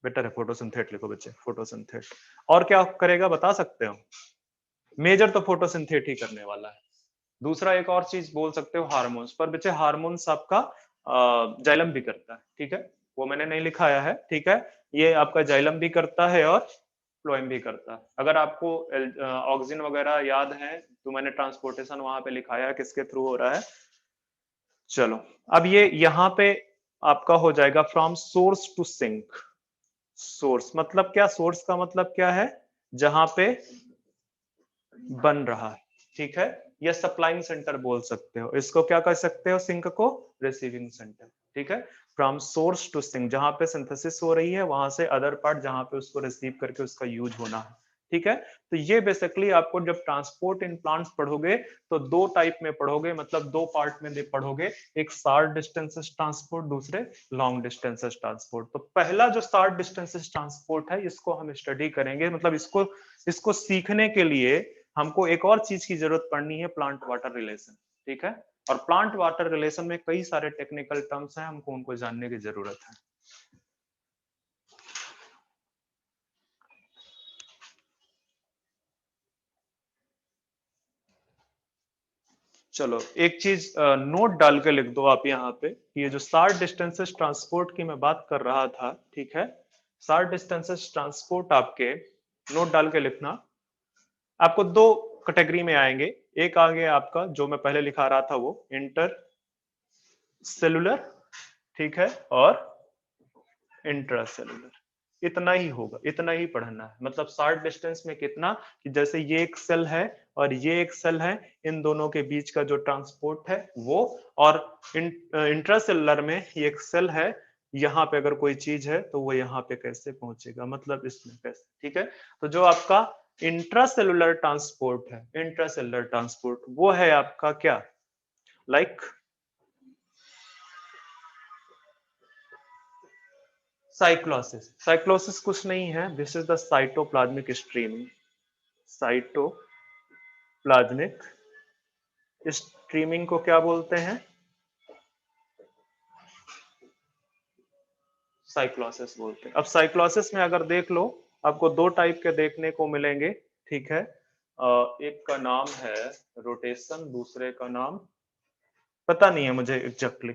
बेटर है फोटोसिंथेट लिखो बच्चे, फोटोसिंथेट। और क्या करेगा बता सकते हो, मेजर तो फोटोसिंथेट ही करने वाला है। दूसरा एक और चीज बोल सकते हो, हार्मोन्स। पर बच्चे हार्मोन्स आपका जाइलम भी करता है। ठीक है, वो मैंने नहीं लिखाया है। ठीक है, ये आपका जाइलम भी करता है और फ्लोएम भी करता है। अगर आपको ऑक्सीजन वगैरह याद है तो मैंने ट्रांसपोर्टेशन वहां पे लिखाया है किसके थ्रू हो रहा है। चलो, अब ये यहाँ पे आपका हो जाएगा from source to sink. Source मतलब क्या, सोर्स का मतलब क्या है, जहां पे बन रहा है। ठीक है, या सप्लाइंग सेंटर बोल सकते हो इसको, क्या कर सकते हो, सिंक को रिसीविंग सेंटर। ठीक है, फ्रॉम सोर्स टू सिंक, जहां पे सिंथेसिस हो रही है वहां से अदर पार्ट जहां पे उसको रिसीव करके उसका यूज होना है। ठीक है, तो ये बेसिकली आपको जब ट्रांसपोर्ट इन प्लांट्स पढ़ोगे तो दो टाइप में पढ़ोगे, मतलब दो पार्ट में पढ़ोगे, एक शॉर्ट डिस्टेंसेस ट्रांसपोर्ट, दूसरे लॉन्ग डिस्टेंसेस ट्रांसपोर्ट। तो पहला जो शॉर्ट डिस्टेंसेस ट्रांसपोर्ट है इसको हम स्टडी करेंगे, मतलब इसको इसको सीखने के लिए हमको एक और चीज की जरूरत पड़नी है, प्लांट वाटर रिलेशन। ठीक है, और प्लांट वाटर रिलेशन में कई सारे टेक्निकल टर्म्स हैं, हमको उनको जानने की जरूरत है। चलो, एक चीज नोट डाल के लिख दो आप यहाँ पे, ये जो शॉर्ट डिस्टेंसेस ट्रांसपोर्ट की मैं बात कर रहा था। ठीक है, शॉर्ट डिस्टेंसेस ट्रांसपोर्ट आपके नोट डाल के लिखना, आपको दो कैटेगरी में आएंगे। एक आगे आपका जो मैं पहले लिखा रहा था वो इंटर सेलुलर, ठीक है, और इंट्रासेलुलर। इतना ही होगा, इतना ही पढ़ना है। मतलब शॉर्ट डिस्टेंस में कितना, कि जैसे ये एक सेल है और ये एक सेल है, इन दोनों के बीच का जो ट्रांसपोर्ट है वो, और इंट्रासेलुलर में ये एक सेल है, यहाँ पे अगर कोई चीज है तो वो यहाँ पे कैसे पहुंचेगा, मतलब इसमें कैसे। ठीक है, तो जो आपका इंट्रासेलुलर ट्रांसपोर्ट है, इंट्रासेलुलर ट्रांसपोर्ट वो है आपका क्या, लाइक साइक्लोसिस, साइक्लोसिस कुछ नहीं है, this is the cytoplasmic streaming. Cytoplasmic streaming को क्या बोलते हैं? साइक्लोसिस बोलते हैं। अब साइक्लोसिस में अगर देख लो, आपको दो टाइप के देखने को मिलेंगे, ठीक है। एक का नाम है रोटेशन, दूसरे का नाम पता नहीं है मुझे एग्जैक्टली,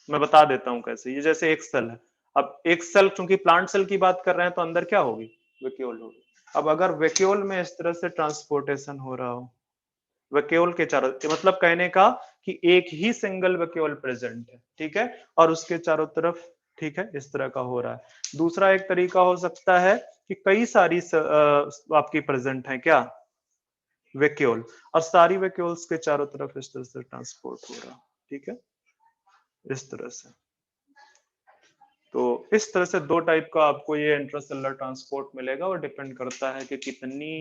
मैं बता देता हूं कैसे। ये जैसे एक सेल है, अब एक सेल, चूंकि प्लांट सेल की बात कर रहे हैं तो अंदर क्या होगी? वैक्यूल होगी। अब अगर वैक्यूल में इस तरह से ट्रांसपोर्टेशन हो रहा हो, वैक्यूल के चारों, मतलब कहने का कि एक ही सिंगल वैक्यूल प्रेजेंट है, ठीक है, और उसके चारों तरफ, ठीक है, इस तरह का हो रहा है। दूसरा एक तरीका हो सकता है कि कई सारी आपकी प्रेजेंट है क्या, वैक्यूल, और सारी वैक्यूल्स के चारों तरफ इस तरह से ट्रांसपोर्ट हो रहा है, ठीक है, इस तरह से। तो इस तरह से दो टाइप का आपको ये इंट्रासेलुलर ट्रांसपोर्ट मिलेगा, और डिपेंड करता है कि कितनी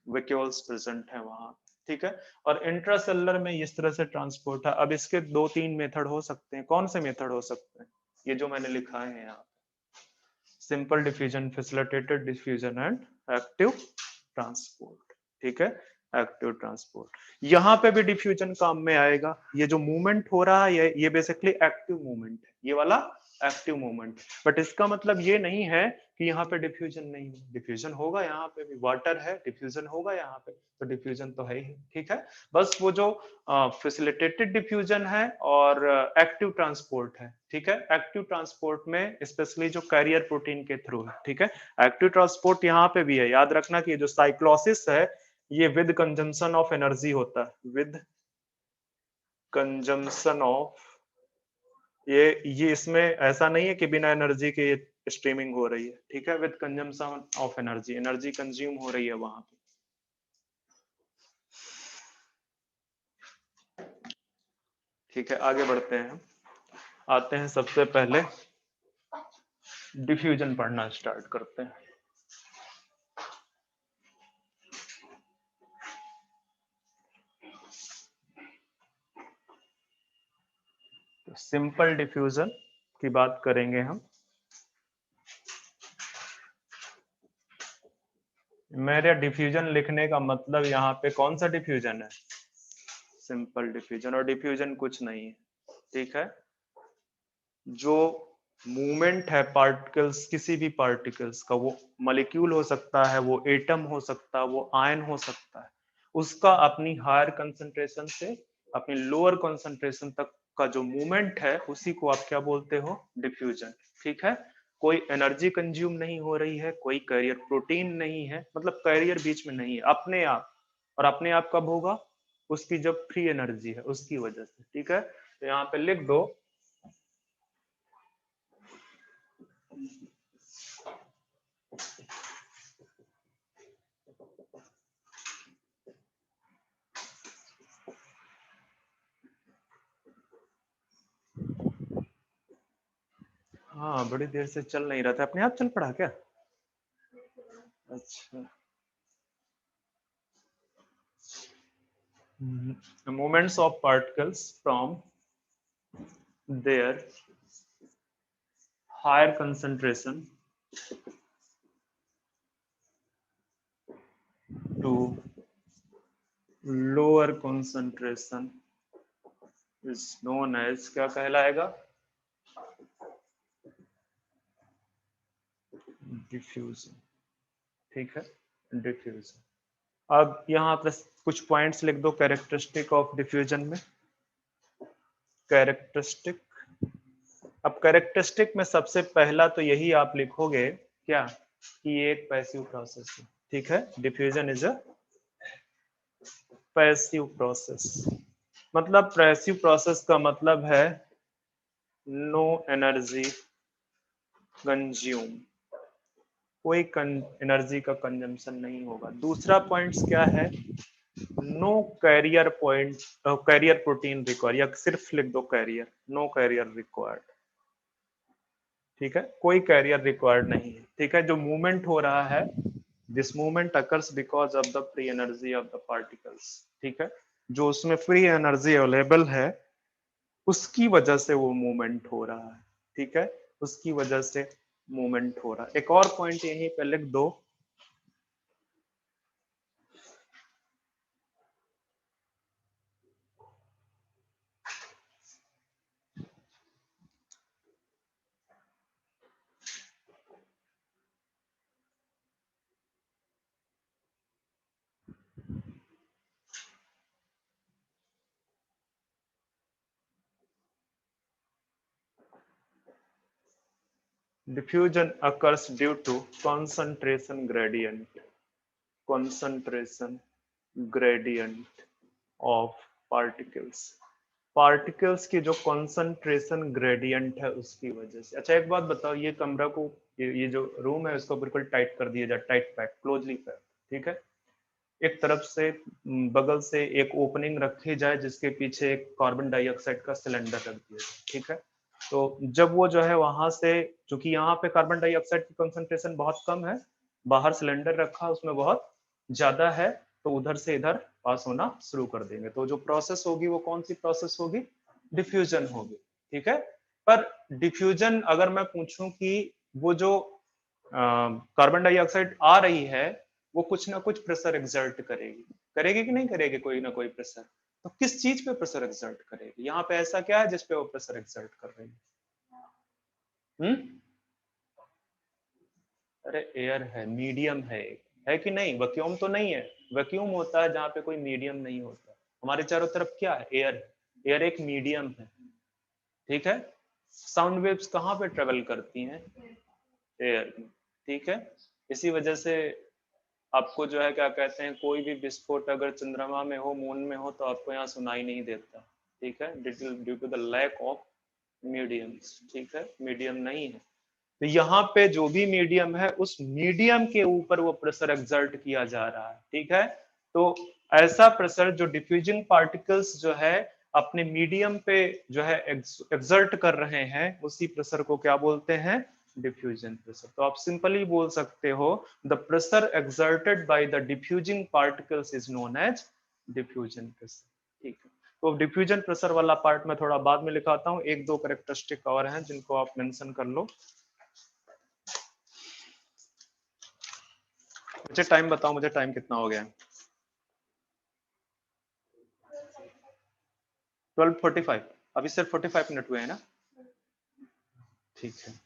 वैक्यूल्स प्रेजेंट है वहां, ठीक है। और इंट्रासेलुलर में इस तरह से ट्रांसपोर्ट है। अब इसके दो तीन मेथड हो सकते हैं। कौन से मेथड हो सकते हैं? ये जो मैंने लिखा है यहाँ, simple diffusion, facilitated diffusion and active transport, ठीक है, एक्टिव ट्रांसपोर्ट। यहाँ पे भी डिफ्यूजन काम में आएगा। ये जो मूवमेंट हो रहा है, ये बेसिकली एक्टिव मूवमेंट है, ये वाला एक्टिव मूवमेंट। बट इसका मतलब ये नहीं है कि यहाँ पे डिफ्यूजन नहीं है, डिफ्यूजन होगा। यहाँ पे भी वाटर है, डिफ्यूजन होगा यहाँ पे, तो डिफ्यूजन तो है ही, ठीक है। बस वो जो फैसिलिटेटेड डिफ्यूजन है और एक्टिव ट्रांसपोर्ट है, ठीक है। एक्टिव ट्रांसपोर्ट में स्पेशली जो कैरियर प्रोटीन के थ्रू है, ठीक है। एक्टिव ट्रांसपोर्ट यहाँ पे भी है, याद रखना कि जो साइक्लोसिस है ये विद कंजम्पशन ऑफ एनर्जी होता है, विद कंजम्पशन ऑफ, ये इसमें ऐसा नहीं है कि बिना एनर्जी के ये स्ट्रीमिंग हो रही है, ठीक है, with consumption of energy, energy consume हो रही है वहां पे। ठीक है, आगे बढ़ते हैं। आते हैं सबसे पहले डिफ्यूजन पढ़ना स्टार्ट करते हैं। तो सिंपल डिफ्यूजन की बात करेंगे हम। मेरे डिफ्यूजन लिखने का मतलब यहाँ पे कौन सा डिफ्यूजन है? Simple diffusion. और डिफ्यूजन कुछ नहीं है, ठीक है, जो मूवमेंट है पार्टिकल्स, किसी भी पार्टिकल्स का, वो मॉलिक्यूल हो सकता है, वो एटम हो सकता है, वो आयन हो सकता है, उसका अपनी हायर कंसंट्रेशन से अपनी लोअर कंसंट्रेशन तक का जो मूवमेंट है, उसी को आप क्या बोलते हो? डिफ्यूजन, ठीक है। कोई एनर्जी कंज्यूम नहीं हो रही है, कोई कैरियर प्रोटीन नहीं है, मतलब कैरियर बीच में नहीं है, अपने आप। और अपने आप कब होगा? उसकी जब फ्री एनर्जी है, उसकी वजह से, ठीक है। तो यहाँ पे लिख दो, हाँ बड़ी देर से चल नहीं रहा था, अपने आप चल पड़ा क्या? अच्छा, movements of particles from their higher concentration to lower concentration is known as, क्या कहलाएगा? डिफ्यूजन, ठीक है, डिफ्यूजन। अब यहाँ पर कुछ पॉइंट्स लिख दो कैरेक्टरिस्टिक ऑफ डिफ्यूजन में। कैरेक्टरिस्टिक, अब कैरेक्टरिस्टिक में सबसे पहला तो यही आप लिखोगे क्या, कि ये एक पैसिव प्रोसेस है, ठीक है। Diffusion is a passive process. मतलब पैसिव प्रोसेस का मतलब है नो एनर्जी कंज्यूम, कोई एनर्जी का कंजम्पशन नहीं होगा। दूसरा पॉइंट क्या है? No carrier point, carrier protein require, या सिर्फ लिख दो कैरियर, नो कैरियर रिक्वायर्ड, ठीक है, कोई कैरियर रिक्वायर्ड नहीं है, ठीक है। जो मूवमेंट हो रहा है, this movement occurs because of the free energy of the particles, ठीक है। जो उसमें फ्री एनर्जी अवेलेबल है, उसकी वजह से वो मूवमेंट हो रहा है, ठीक है। उसकी वजह से मूवमेंट हो रहा है। एक और पॉइंट यहीं पे लिख दो, diffusion occurs due to concentration gradient of particles की जो कंसंट्रेशन ग्रेडियंट है उसकी वजह से। अच्छा एक बात बताओ, ये कमरा को, ये जो रूम है उसको बिल्कुल टाइट कर दिया जाए, टाइट पैक, क्लोजली पैक, ठीक है। एक तरफ से बगल से एक ओपनिंग रखी जाए जिसके पीछे एक कार्बन डाइऑक्साइड का सिलेंडर रख दिया जाए, ठीक है। तो जब वो जो है वहां से, चूंकि यहाँ पे कार्बन डाइऑक्साइड की कंसंट्रेशन बहुत कम है, बाहर सिलेंडर रखा उसमें बहुत ज्यादा है, तो उधर से इधर पास होना शुरू कर देंगे। तो जो प्रोसेस होगी वो कौन सी प्रोसेस होगी? डिफ्यूजन होगी, ठीक है। पर डिफ्यूजन अगर मैं पूछूं कि वो जो कार्बन डाइऑक्साइड आ रही है वो कुछ ना कुछ प्रेशर एक्सर्ट करेगी, करेगी कि नहीं करेगी? कोई ना कोई प्रेशर। तो किस चीज पे प्रेशर एक्सर्ट करेगी? यहाँ पे ऐसा क्या है जिसपे वो प्रेशर एक्सर्ट कर रही है? अरे एयर है, मीडियम है कि नहीं? वैक्यूम तो नहीं है। वैक्यूम होता है जहाँ पे कोई मीडियम नहीं होता। हमारे चारों तरफ क्या है? एयर है। एयर एक मीडियम है, ठीक है। साउंड वेव्स कहाँ पे ट्रेवल करती हैं? एयर में, ठीक है। इसी वजह से आपको जो है क्या कहते हैं, कोई भी विस्फोट अगर चंद्रमा में हो, मून में हो, तो आपको यहाँ सुनाई नहीं देता, ठीक है, due to the lack of mediums, ठीक है, मीडियम नहीं है। तो यहाँ पे जो भी मीडियम है उस मीडियम के ऊपर वो प्रेशर एक्सर्ट किया जा रहा है, ठीक है। तो ऐसा प्रेशर जो डिफ्यूजिंग पार्टिकल्स जो है अपने मीडियम पे जो है एक्सर्ट कर रहे हैं, उसी प्रेशर को क्या बोलते हैं? Diffusion pressure. तो आप सिंपली बोल सकते हो the pressure exerted by the diffusing particles is known as diffusion pressure, ठीक है। तो डिफ्यूजन प्रेशर वाला पार्ट में थोड़ा बाद में लिखाता हूँ, एक दो कैरेक्टरिस्टिक और हैं जिनको आप मेंशन कर लो। मुझे टाइम बताओ, मुझे टाइम कितना हो गया? 12:45। अभी सिर्फ 45 मिनट हुए हैं ना? ठीक है।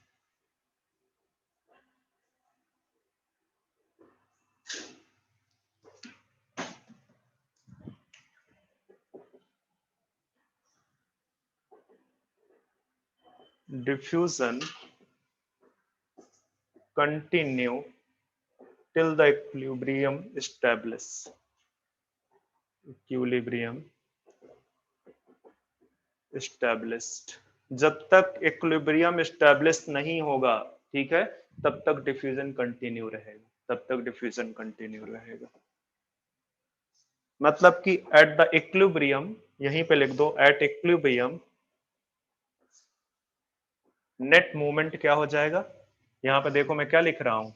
Diffusion continue till the equilibrium established। जब तक इक्विलिब्रियम एस्टेब्लिश नहीं होगा, ठीक है, तब तक डिफ्यूजन कंटिन्यू रहेगा, तब तक डिफ्यूजन कंटिन्यू रहेगा। मतलब कि एट द इक्विलिब्रियम, यहीं पे लिख दो, एट इक्विलिब्रियम नेट मूवमेंट क्या हो जाएगा? यहाँ पे देखो मैं क्या लिख रहा हूं,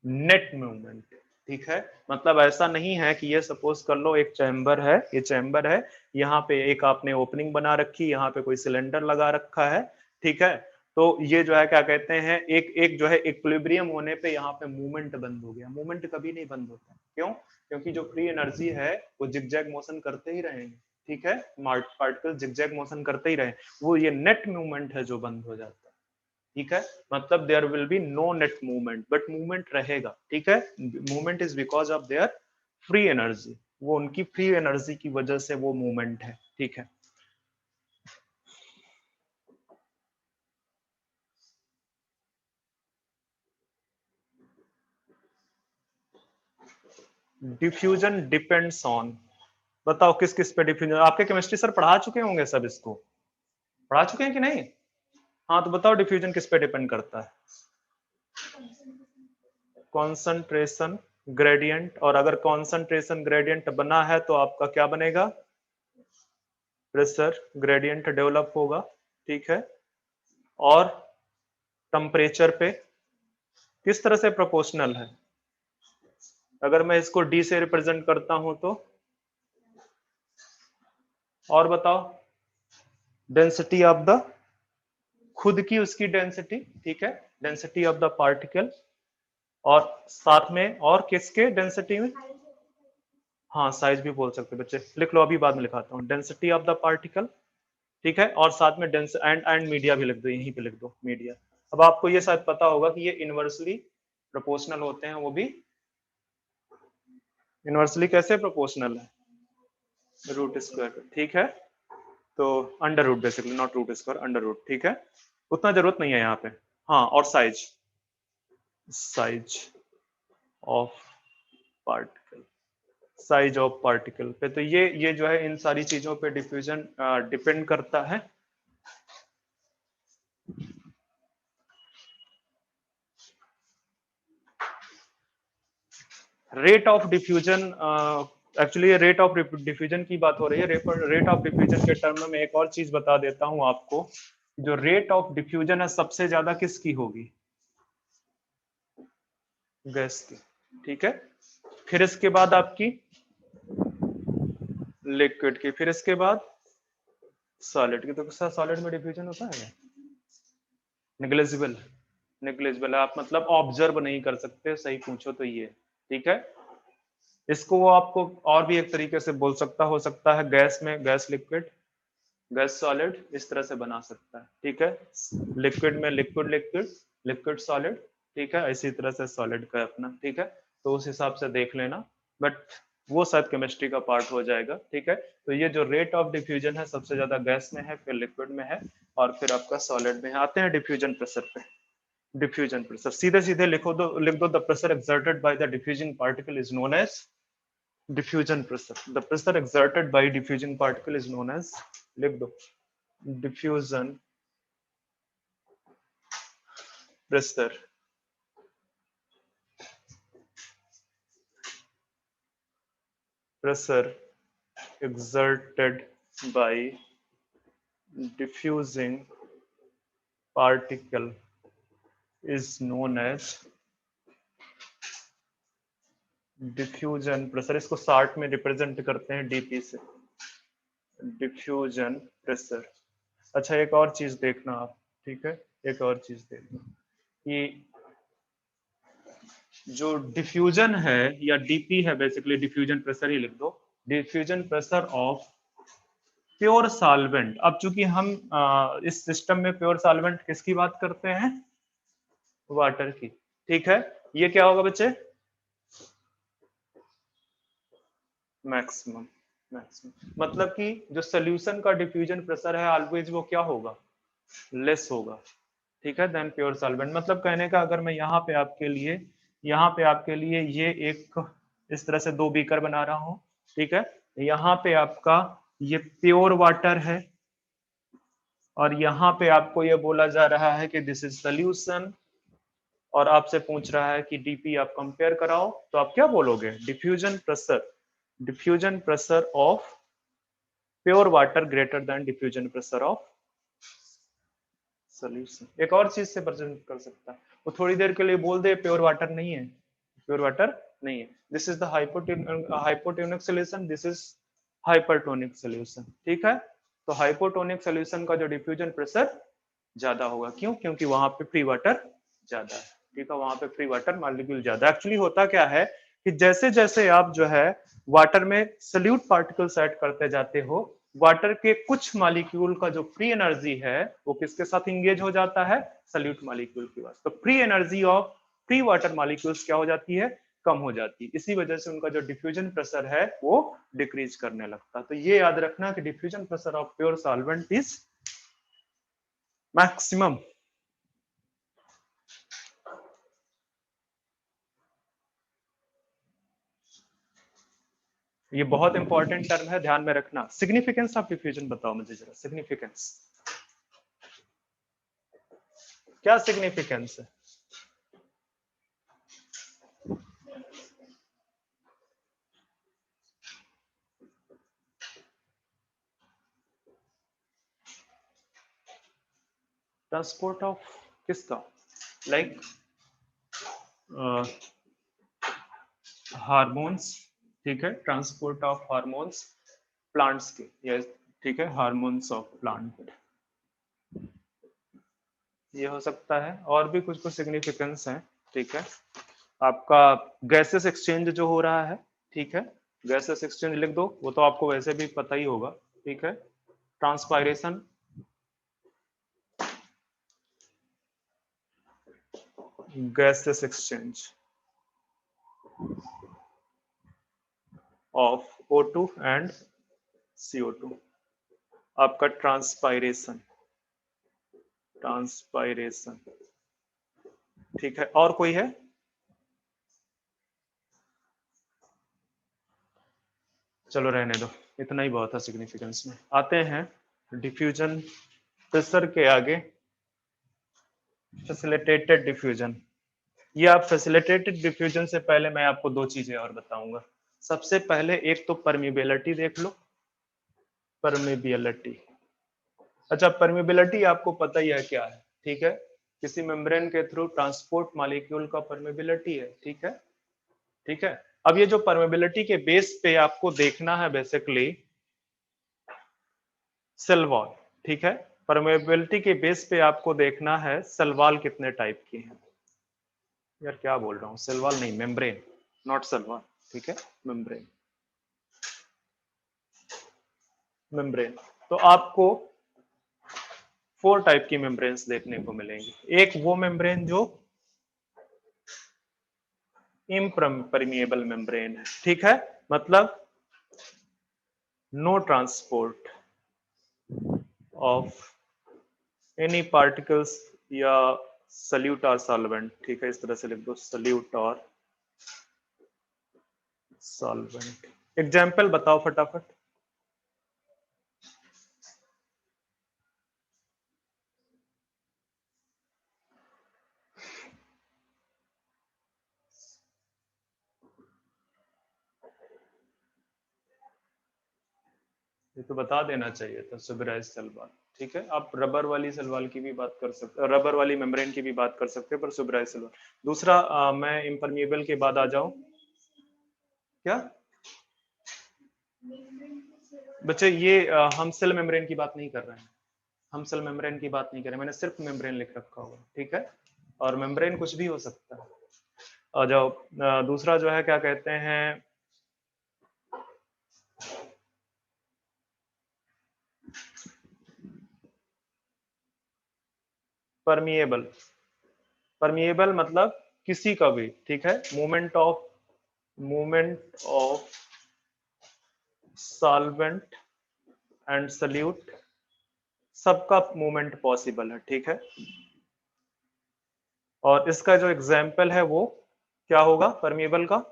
नेट मूवमेंट, ठीक है। मतलब ऐसा नहीं है कि ये सपोज कर लो एक चैम्बर है, ये चैम्बर है, यहाँ पे एक आपने ओपनिंग बना रखी, यहाँ पे कोई सिलेंडर लगा रखा है, ठीक है। तो ये जो है क्या कहते हैं, एक एक जो है इक्विलिब्रियम होने पे यहाँ पे मूवमेंट बंद हो गया। मूवमेंट कभी नहीं बंद होता, क्यों? क्योंकि जो फ्री एनर्जी है वो जिगजैग मोशन करते ही रहेंगे, ठीक है, पार्टिकल जिगजैग मोशन करते ही रहे, वो ये नेट मूवमेंट है जो बंद हो जाता है, ठीक है। मतलब there will be no net movement, but movement रहेगा, ठीक है। Movement is because of their free energy, वो उनकी फ्री एनर्जी की वजह से वो मूवमेंट है, ठीक है। डिफ्यूजन डिपेंड्स ऑन, बताओ किस किस पे डिफ्यूजन? आपके केमिस्ट्री सर पढ़ा चुके होंगे सब, इसको पढ़ा चुके हैं कि नहीं? हाँ तो बताओ डिफ्यूजन किस पे डिपेंड करता है? कॉन्सेंट्रेशन ग्रेडियंट, और अगर कॉन्सेंट्रेशन ग्रेडियंट बना है तो आपका क्या बनेगा? प्रेशर ग्रेडियंट डेवलप होगा, ठीक है। और टेम्परेचर पे किस तरह से प्रोपोर्शनल है? अगर मैं इसको डी से रिप्रेजेंट करता हूं तो, और बताओ, डेंसिटी ऑफ द खुद की उसकी डेंसिटी, ठीक है, डेंसिटी ऑफ द पार्टिकल, और साथ में और किसके डेंसिटी में, हाँ साइज भी बोल सकते बच्चे, लिख लो, अभी बाद में लिखाता हूँ, डेंसिटी ऑफ द पार्टिकल, ठीक है, और साथ में डेंस एंड मीडिया भी लिख दो, यहीं पे लिख दो मीडिया। अब आपको ये शायद पता होगा कि ये इनवर्सली प्रोपोर्शनल होते हैं, वो भी इनवर्सली कैसे प्रोपोर्शनल है, रूट स्क्वायर, ठीक है, तो under root basically, not root square, under root, ठीक है, उतना जरूरत नहीं है यहाँ पे। हाँ, और size, size of particle, size of particle पे, तो ये जो है इन सारी चीजों पे डिफ्यूजन डिपेंड करता है। Rate of diffusion, actually rate of diffusion की बात हो रही है, रेट ऑफ डिफ्यूजन के टर्म में एक और चीज बता देता हूं आपको, जो रेट ऑफ डिफ्यूजन है सबसे ज्यादा किसकी होगी, गैस की, ठीक है, फिर इसके बाद आपकी लिक्विड की, फिर इसके बाद सॉलिड की। तो सॉलिड में डिफ्यूजन होता है, निग्लेजिबल, निग्लेजिबल, आप मतलब ऑब्जर्व नहीं कर सकते, सही पूछो तो ये, ठीक है। इसको वो आपको और भी एक तरीके से बोल सकता, हो सकता है गैस में गैस लिक्विड, गैस सॉलिड, इस तरह से बना सकता है, ठीक है, लिक्विड में लिक्विड लिक्विड, लिक्विड सॉलिड, ठीक है, इसी तरह से सॉलिड का अपना, ठीक है, तो उस हिसाब से देख लेना, बट वो शायद केमिस्ट्री का पार्ट हो जाएगा, ठीक है। तो ये जो रेट ऑफ डिफ्यूजन है सबसे ज्यादा गैस में है, फिर लिक्विड में है, और फिर आपका सॉलिड में है। आते हैं डिफ्यूजन प्रेशर पे। डिफ्यूजन प्रेशर सीधे सीधे लिख दो, the pressure exerted by the diffusing particle is known as diffusion pressure. The pressure exerted by diffusing particle is known as, लिख दो, diffusion pressure. Pressure exerted by diffusing particle is known as diffusion pressure. इसको 60 में रिप्रेजेंट करते हैं डीपी से, डिफ्यूजन प्रेशर। अच्छा, एक और चीज देखना आप, ठीक है, एक और चीज देखना कि जो डिफ्यूजन है या डीपी है, बेसिकली डिफ्यूजन प्रेशर ही लिख दो, diffusion pressure of pure solvent. अब चूंकि हम इस सिस्टम में प्योर सॉल्वेंट किसकी बात करते हैं, वाटर की, ठीक है, ये क्या होगा बच्चे, मैक्सिमम, मैक्सिमम मतलब कि जो सोल्यूशन का डिफ्यूजन प्रेशर है ऑलवेज वो क्या होगा, लेस होगा, ठीक है, देन प्योर सॉल्वेंट। मतलब कहने का, अगर मैं यहाँ पे आपके लिए ये एक इस तरह से दो बीकर बना रहा हूं, ठीक है, यहाँ पे आपका ये प्योर वाटर है, और यहाँ पे आपको ये बोला जा रहा है कि दिस इज सोल्यूशन, और आपसे पूछ रहा है कि डीपी आप कंपेयर कराओ, तो आप क्या बोलोगे, diffusion pressure of pure water greater than diffusion pressure of solution. एक और चीज से प्रेजेंट कर सकता है, वो थोड़ी देर के लिए बोल दे प्योर वाटर नहीं है, प्योर वाटर नहीं है, this is the hypotonic solution, this is hypertonic solution, ठीक है। तो हाइपोटोनिक सोल्यूशन का जो डिफ्यूजन प्रेशर ज्यादा होगा, क्यों, क्योंकि वहां पे फ्री वाटर ज्यादा है, ठीक है, वहां पे फ्री वाटर मॉलिक्यूल ज्यादा। एक्चुअली होता क्या है कि जैसे जैसे आप जो है वाटर में सल्यूट पार्टिकल्स ऐड करते जाते हो, वाटर के कुछ मॉलिक्यूल का जो फ्री एनर्जी है वो किसके साथ इंगेज हो जाता है, सल्यूट मॉलिक्यूल के पास, तो free energy of free water molecules क्या हो जाती है, कम हो जाती है, इसी वजह से उनका जो डिफ्यूजन प्रेशर है वो डिक्रीज करने लगता है। तो ये याद रखना कि diffusion pressure of pure solvent is maximum. ये बहुत इंपॉर्टेंट टर्म है, ध्यान में रखना। सिग्निफिकेंस ऑफ डिफ्यूजन बताओ मुझे जरा, सिग्निफिकेंस, क्या सिग्निफिकेंस है, ट्रांसपोर्ट ऑफ किसका, लाइक हार्मोन्स, ठीक है, ट्रांसपोर्ट ऑफ हार्मोन्स प्लांट्स के, यस, ठीक है, हार्मोन्स ऑफ प्लांट, ये हो सकता है, और भी कुछ कुछ सिग्निफिकेंस है। ठीक है, आपका गैसेस एक्सचेंज जो हो रहा है, ठीक है, गैसेस एक्सचेंज लिख दो, वो तो आपको वैसे भी पता ही होगा। ठीक है, transpiration, gases exchange of O2 and CO2, आपका ट्रांसपायरेशन, ट्रांसपायरेशन। ठीक है, और कोई है? चलो रहने दो, इतना ही बहुत है सिग्निफिकेंस में। आते हैं डिफ्यूजन प्रेशर के आगे, फैसिलिटेटेड डिफ्यूजन। ये आप फैसिलिटेटेड डिफ्यूजन से पहले मैं आपको दो चीजें और बताऊंगा। सबसे पहले एक तो परमिबिलिटी देख लो, परमिबिलिटी। अच्छा, परमिबिलिटी आपको पता ही है क्या है, ठीक है, किसी मेम्ब्रेन के थ्रू ट्रांसपोर्ट मॉलिक्यूल का परमिबिलिटी है। ठीक है, ठीक है। अब ये जो परमिबिलिटी के बेस पे आपको देखना है बेसिकली सेल वॉल। ठीक है, परमेबिलिटी के बेस पे आपको देखना है सेल वॉल कितने टाइप की है। यार क्या बोल रहा हूँ, सेल वॉल नहीं, मेम्ब्रेन, नॉट सेल वॉल। ठीक है, मेम्ब्रेन, मेम्ब्रेन। तो आपको 4 टाइप की मेम्ब्रेन्स देखने को मिलेंगी। एक वो मेम्ब्रेन जो इम्परमिएबल मेम्ब्रेन है, ठीक है, मतलब no transport of any particles या सल्यूट और सॉल्वेंट। ठीक है, इस तरह से लिख दो, सल्यूट और सॉल्वेंट। एग्जाम्पल बताओ फटाफट। ये तो बता देना चाहिए था, सुबराइज सलवार। ठीक है, आप रबर वाली सलवार की भी बात कर सकते, रबर वाली मेम्ब्रेन की भी बात कर सकते हैं, पर सुबराइज सलवार। दूसरा, मैं इम्परमिएबल के बाद आ जाऊं क्या? बच्चे ये हम सेल मेम्ब्रेन की बात नहीं कर रहे हैं, हम सेल मेम्ब्रेन की बात नहीं कर रहे हैं, मैंने सिर्फ मेम्ब्रेन लिख रखा हुआ। ठीक है, और मेम्ब्रेन कुछ भी हो सकता है। आ जाओ, दूसरा जो है क्या कहते हैं, परमिएबल। परमिएबल मतलब किसी का भी, ठीक है, movement of solvent and solute, सबका मूवमेंट पॉसिबल है। ठीक है, और इसका जो एग्जाम्पल है वो क्या होगा परमिएबल का?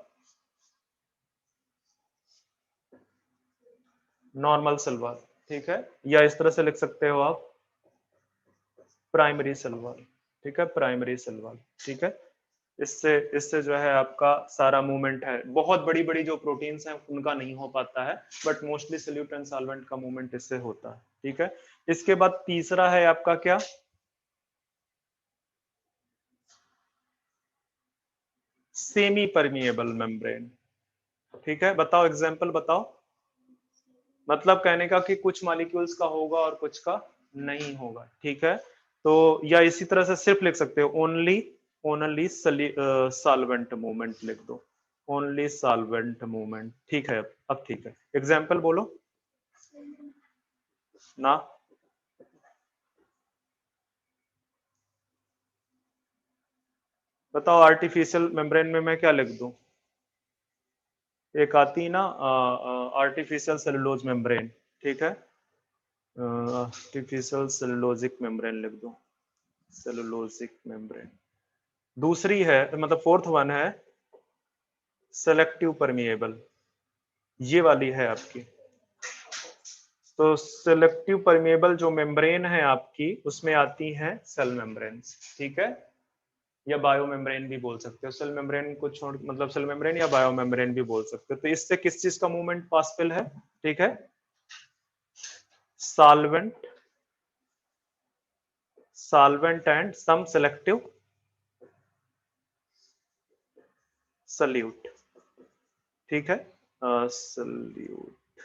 नॉर्मल सलवार। ठीक है, या इस तरह से लिख सकते हो आप, प्राइमरी सलवार। ठीक है, प्राइमरी सलवार। ठीक है, इससे इससे जो है आपका सारा मूवमेंट है, बहुत बड़ी बड़ी जो प्रोटीन्स हैं उनका नहीं हो पाता है, but mostly solute and solvent का मूवमेंट इससे होता है। ठीक है, इसके बाद तीसरा है आपका क्या? Semi permeable membrane. ठीक है, बताओ एग्जांपल बताओ। मतलब कहने का कि कुछ मॉलिक्यूल्स का होगा और कुछ का नहीं होगा। ठीक है, तो या इसी तरह से सिर्फ लिख सकते हो, ओनली ओनली सॉल्वेंट मूवमेंट लिख दो, ओनली सॉल्वेंट मूवमेंट। ठीक है, अब ठीक है, एग्जाम्पल बोलो ना। बताओ, आर्टिफिशियल मेम्ब्रेन में मैं क्या लिख दूं? एक आती ना आर्टिफिशियल सेलुलोज मेम्ब्रेन। ठीक है, आर्टिफिशियल सेलुलोजिक मेम्ब्रेन लिख दो, सेलुलोजिक मेम्ब्रेन। दूसरी है, मतलब फोर्थ वन है सेलेक्टिव परमिएबल, ये वाली है आपकी। तो सेलेक्टिव परमिएबल जो मेम्ब्रेन है आपकी, उसमें आती हैं सेल मेम्ब्रेन्स। ठीक है, या बायो मेम्ब्रेन भी बोल सकते हो, सेल मेम्ब्रेन को छोड़, मतलब सेल मेम्ब्रेन या बायो मेम्ब्रेन भी बोल सकते हो। तो इससे किस चीज का मूवमेंट पॉसिबल है? ठीक है, solvent, solvent and some selective solute. ठीक है, सल्यूट,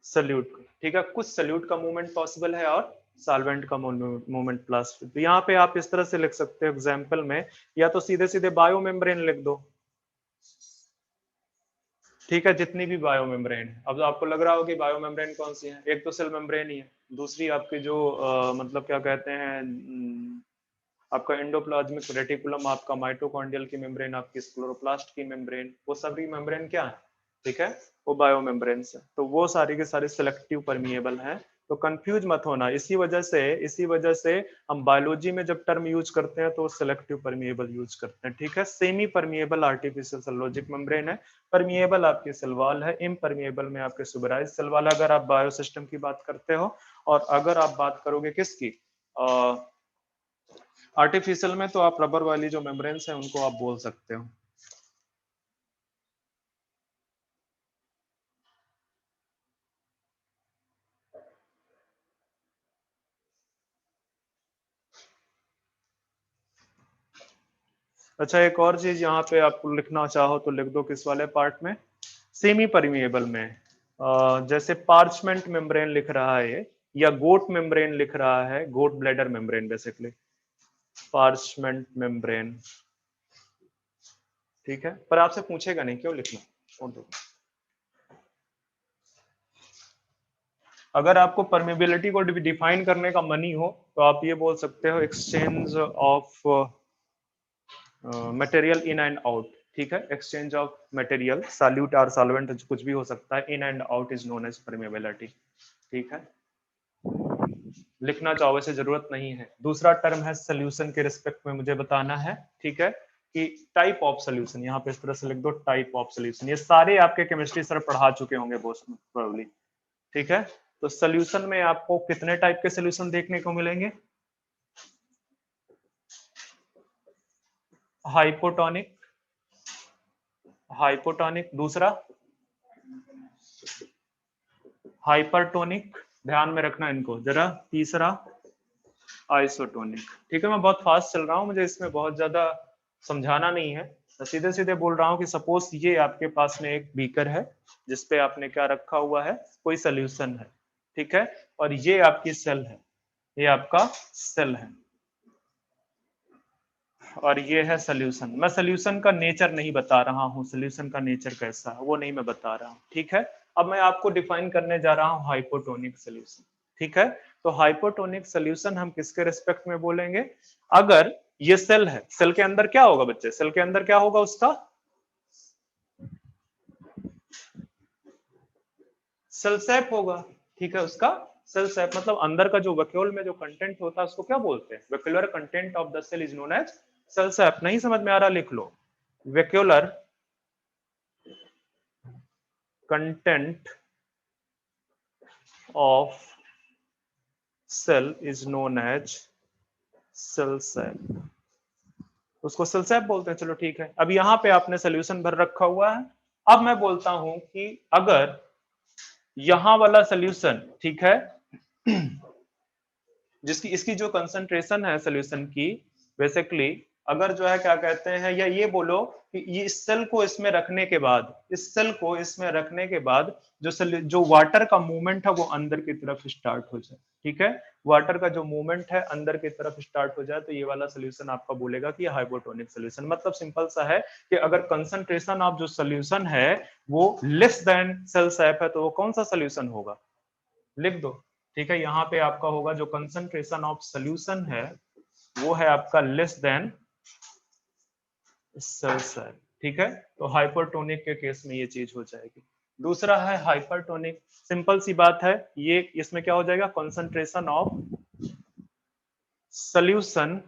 सल्यूट। ठीक है, कुछ सल्यूट का मूवमेंट पॉसिबल है और सॉल्वेंट का मूवमेंट प्लस। तो यहाँ पे आप इस तरह से लिख सकते हो एग्जाम्पल में, या तो सीधे सीधे बायो मेम्ब्रेन लिख दो, ठीक है, जितनी भी बायो मेम्ब्रेन है। अब आपको लग रहा हो कि बायो मेम्ब्रेन कौन सी है, एक तो सेल मेम्ब्रेन ही है, दूसरी आपकी जो मतलब क्या कहते हैं आपका एंडोप्लाज्मिक रेटिकुलम, आपका माइटोकॉन्ड्रियल की मेम्ब्रेन, आपकी क्लोरोप्लास्ट की मेम्ब्रेन, वो सभी मेम्ब्रेन क्या है, ठीक है, वो बायो मेम्ब्रेन है। तो वो सारी के सारे सिलेक्टिव परमिएबल हैं। तो कंफ्यूज मत होना, इसी वजह से हम बायोलॉजी में जब टर्म यूज करते हैं तो सिलेक्टिव परमिएबल यूज करते हैं, ठीक है। Semi permeable artificial cellulosic membrane है, परमिएबल आपकी सेल वॉल है, इम्परमिएबल में आपके सुबराइज सेल वॉल, अगर आप बायोसिस्टम की बात करते हो। और अगर आप बात करोगे किसकी, आर्टिफिशियल में, तो आप रबर वाली जो मेम्ब्रेन्स है उनको आप बोल सकते हो। अच्छा, एक और चीज यहाँ पे आपको लिखना चाहो तो लिख दो, किस वाले पार्ट में, सेमी परमिएबल में। जैसे पार्चमेंट मेम्ब्रेन लिख रहा है ये, या गोट मेम्ब्रेन लिख रहा है, goat bladder membrane basically, parchment membrane, ठीक है। पर आपसे पूछेगा नहीं क्यों लिखना, छोड़ दो। अगर आपको परमेबिलिटी को डिफाइन करने का मनी हो तो आप ये बोल सकते हो, exchange of material in and out, ठीक है, एक्सचेंज ऑफ मटेरियल, सॉल्यूट और सॉल्वेंट कुछ भी हो सकता है, in and out is known as permeability, ठीक है। लिखना चाहो वैसे जरूरत नहीं है। दूसरा टर्म है सोल्यूशन के रिस्पेक्ट में मुझे बताना है, ठीक है, कि टाइप ऑफ सोल्यूशन, यहाँ पे इस तरह से लिख दो, टाइप ऑफ सोल्यूशन। ये सारे आपके केमिस्ट्री सर पढ़ा चुके होंगे प्रोबेबली, ठीक है। तो सोल्यूशन में आपको कितने टाइप के सोल्यूशन देखने को मिलेंगे, हाइपोटोनिक, हाइपोटोनिक, दूसरा हाइपरटोनिक, ध्यान में रखना इनको जरा, तीसरा आइसोटोनिक, ठीक है। मैं बहुत फास्ट चल रहा हूं, मुझे इसमें बहुत ज्यादा समझाना नहीं है, मैं सीधे सीधे बोल रहा हूं कि सपोज ये आपके पास में एक बीकर है जिसपे आपने क्या रखा हुआ है, कोई सोल्यूशन है, ठीक है, और ये आपकी सेल है, ये आपका सेल है, और ये है सोल्यूशन। मैं सोल्यूशन का नेचर नहीं बता रहा हूँ, सोल्यूशन का नेचर कैसा है वो नहीं मैं बता रहा हूँ, ठीक है। अब मैं आपको डिफाइन करने जा रहा हूँ हाइपोटोनिक सोल्यूशन, ठीक है। तो हाइपोटोनिक सोल्यूशन हम किसके रिस्पेक्ट में बोलेंगे, अगर ये सेल है, सेल के अंदर क्या होगा बच्चे, सेल के अंदर क्या होगा, उसका सेल सैप होगा, ठीक है, उसका सेल सैप, मतलब अंदर का जो वैक्यूल में जो कंटेंट होता है उसको क्या बोलते हैं, vacuolar content of the cell is known as cell sap. नहीं समझ में आ रहा, लिख लो, vacuolar content of cell is known as cell sap, उसको सेल सैप बोलते हैं। चलो ठीक है, अब यहां पे आपने सोल्यूशन भर रखा हुआ है। अब मैं बोलता हूं कि अगर यहां वाला सोल्यूशन, ठीक है, जिसकी इसकी जो कंसंट्रेशन है सोल्यूशन की, बेसिकली अगर जो है क्या कहते हैं, या ये बोलो कि ये इस सेल को इसमें रखने के बाद, इस सेल को इसमें रखने के बाद जो वाटर का मूवमेंट है वो अंदर की तरफ स्टार्ट हो जाए, ठीक है, वाटर का जो मूवमेंट है अंदर की तरफ स्टार्ट हो जाए, तो ये वाला सोल्यूशन आपका बोलेगा कि हाइपोटोनिक सोल्यूशन। मतलब सिंपल सा है कि अगर कंसंट्रेशन ऑफ जो सोल्यूशन है वो लेस देन सेल सैप है तो वो कौन सा सोल्यूशन होगा, लिख दो, ठीक है। यहाँ पे आपका होगा जो कंसंट्रेशन ऑफ सोल्यूशन है वो है आपका लेस देन सेल सैप, ठीक है। तो हाइपरटोनिक के केस में ये चीज हो जाएगी। दूसरा है हाइपरटोनिक, सिंपल सी बात है, ये इसमें क्या हो जाएगा, concentration of solution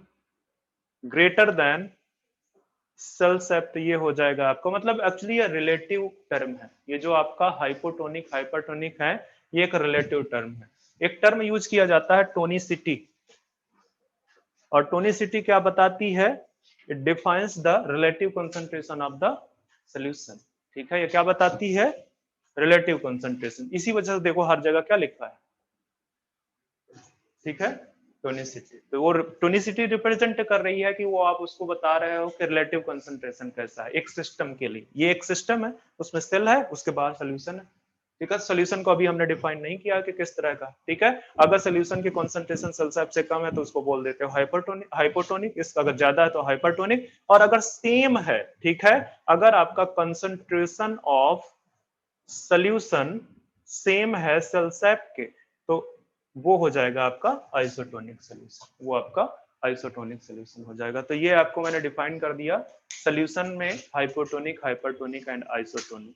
greater than cell sap, तो ये हो जाएगा आपको, मतलब एक्चुअली ये रिलेटिव टर्म है, ये जो आपका हाइपोटोनिक हाइपरटोनिक है ये एक रिलेटिव टर्म है। एक टर्म यूज किया जाता है टोनिसिटी, और टोनिसिटी क्या बताती है, it defines the relative concentration of the solution, ठीक है, ये क्या बताती है, रिलेटिव कंसंट्रेशन। इसी वजह से देखो हर जगह क्या लिखा है, ठीक है, टोनिसिटी। तो वो टोनिसिटी रिप्रेजेंट कर रही है कि वो आप उसको बता रहे हो कि रिलेटिव कंसंट्रेशन कैसा है एक सिस्टम के लिए। ये एक सिस्टम है, उसमें सेल है, उसके बाद सोल्यूशन है, ठीक है, सोल्यूशन को अभी हमने डिफाइन नहीं किया कि किस तरह का। ठीक है, अगर सोल्यूशन की कॉन्सेंट्रेशन सेल्साप से कम है तो उसको बोल देते हो हाइपरटोनिक, हाइपोटोनिक, इसका अगर ज्यादा है तो हाइपरटोनिक, और अगर सेम है, ठीक है, अगर आपका कंसंट्रेशन ऑफ सोल्यूशन सेम है सेल्साप के, तो वो हो जाएगा आपका आइसोटोनिक सोल्यूशन, वो आपका आइसोटोनिक सोल्यूशन हो जाएगा। तो ये आपको मैंने डिफाइन कर दिया सोल्यूशन में हाइपोटोनिक, हाइपरटोनिक एंड आइसोटोनिक।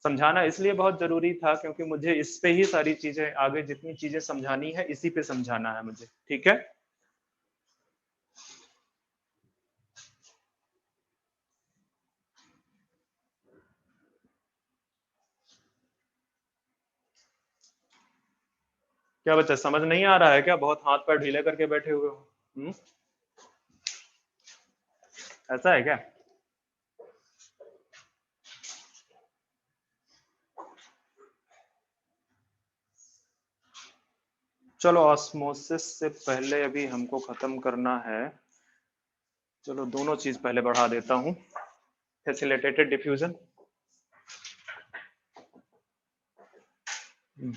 समझाना इसलिए बहुत जरूरी था क्योंकि मुझे इस पे ही सारी चीजें, आगे जितनी चीजें समझानी है इसी पे समझाना है मुझे। ठीक है, क्या बच्चा समझ नहीं आ रहा है क्या? बहुत हाथ पैर ढीले करके बैठे हुए हो। ऐसा है क्या? चलो, ऑस्मोसिस से पहले अभी हमको खत्म करना है। चलो दोनों चीज पहले बढ़ा देता हूं। फैसिलिटेटेड डिफ्यूजन,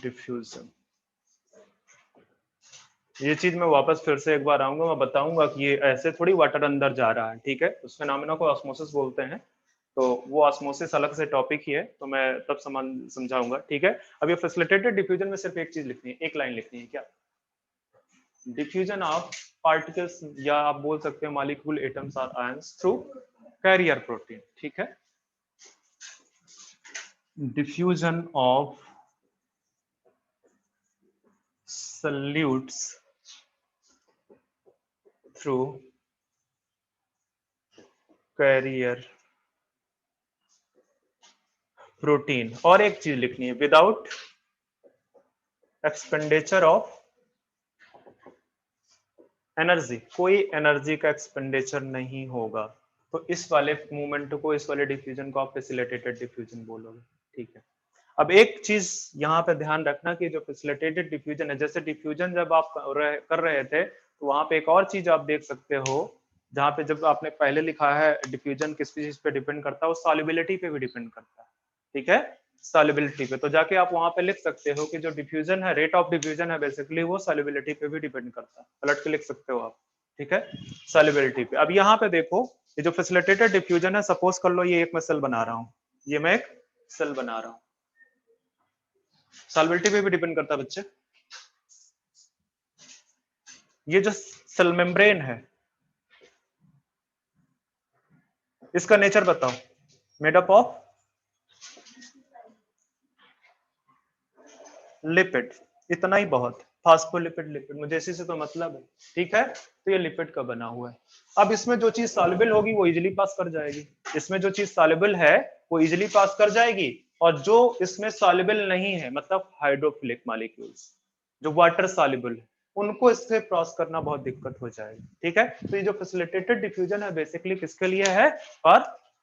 डिफ्यूजन, ये चीज मैं वापस फिर से एक बार आऊंगा, मैं बताऊंगा कि ये ऐसे थोड़ी वाटर अंदर जा रहा है। ठीक है, उस फिनोमेना को ऑस्मोसिस बोलते हैं, तो वो ऑस्मोसिस अलग से टॉपिक ही है, तो मैं तब समझाऊंगा। ठीक है, अब ये फैसिलिटेटेड डिफ्यूजन में सिर्फ एक चीज लिखनी है, एक लाइन लिखनी है, क्या? डिफ्यूजन ऑफ पार्टिकल्स, या आप बोल सकते हैं मॉलिक्यूल एटम्स और आयंस थ्रू कैरियर प्रोटीन। ठीक है, diffusion of solutes through carrier protein. और एक चीज लिखनी है, विदाउट एक्सपेंडिचर ऑफ एनर्जी, कोई एनर्जी का एक्सपेंडिचर नहीं होगा, तो इस वाले मूवमेंट को, इस वाले डिफ्यूजन को आप फैसिलिटेटेड डिफ्यूजन बोलोगे। ठीक है, अब एक चीज यहाँ पे ध्यान रखना कि जो फैसिलिटेटेड डिफ्यूजन है, जैसे डिफ्यूजन जब आप कर रहे थे तो वहां पे एक और चीज आप देख सकते हो, जहाँ पे जब आपने पहले लिखा है डिफ्यूजन किस चीज पे डिपेंड करता है, वो सॉल्युबिलिटी पे भी डिपेंड करता है। ठीक है, सॉल्युबिलिटी पे, तो जाके आप वहां पे लिख सकते हो कि जो डिफ्यूजन है, रेट ऑफ डिफ्यूजन है बेसिकली, वो सॉल्युबिलिटी पे भी डिपेंड करता है, पलट के लिख सकते हो आप। ठीक है, सॉल्युबिलिटी पे। अब यहाँ पे देखो, ये जो फैसिलिटेटेड डिफ्यूजन है, सपोज कर लो ये एक मैं सेल बना रहा हूँ, ये मैं एक सेल बना रहा हूँ, सॉल्युबिलिटी पे भी डिपेंड करता है बच्चे। ये जो सेल मेम्ब्रेन है, इसका नेचर बताओ, मेड अप ऑफ लिपिड, इतना ही बहुत, फास्फोलिपिड लिपिड, मुझे इसी से तो मतलब है। ठीक है, तो ये लिपिड का बना हुआ है। अब इसमें जो चीज सॉल्युबल होगी वो इजिली पास कर जाएगी, इसमें जो चीज सॉल्युबल है वो इजिली पास कर जाएगी, और जो इसमें सॉल्युबल नहीं है, मतलब हाइड्रोफिलिक मॉलिक्यूल्स जो वाटर सॉल्युबल है, उनको इससे क्रॉस करना बहुत दिक्कत हो जाएगी। ठीक है, तो ये जो फैसिलिटेटेड डिफ्यूजन है बेसिकली किसके लिए है? For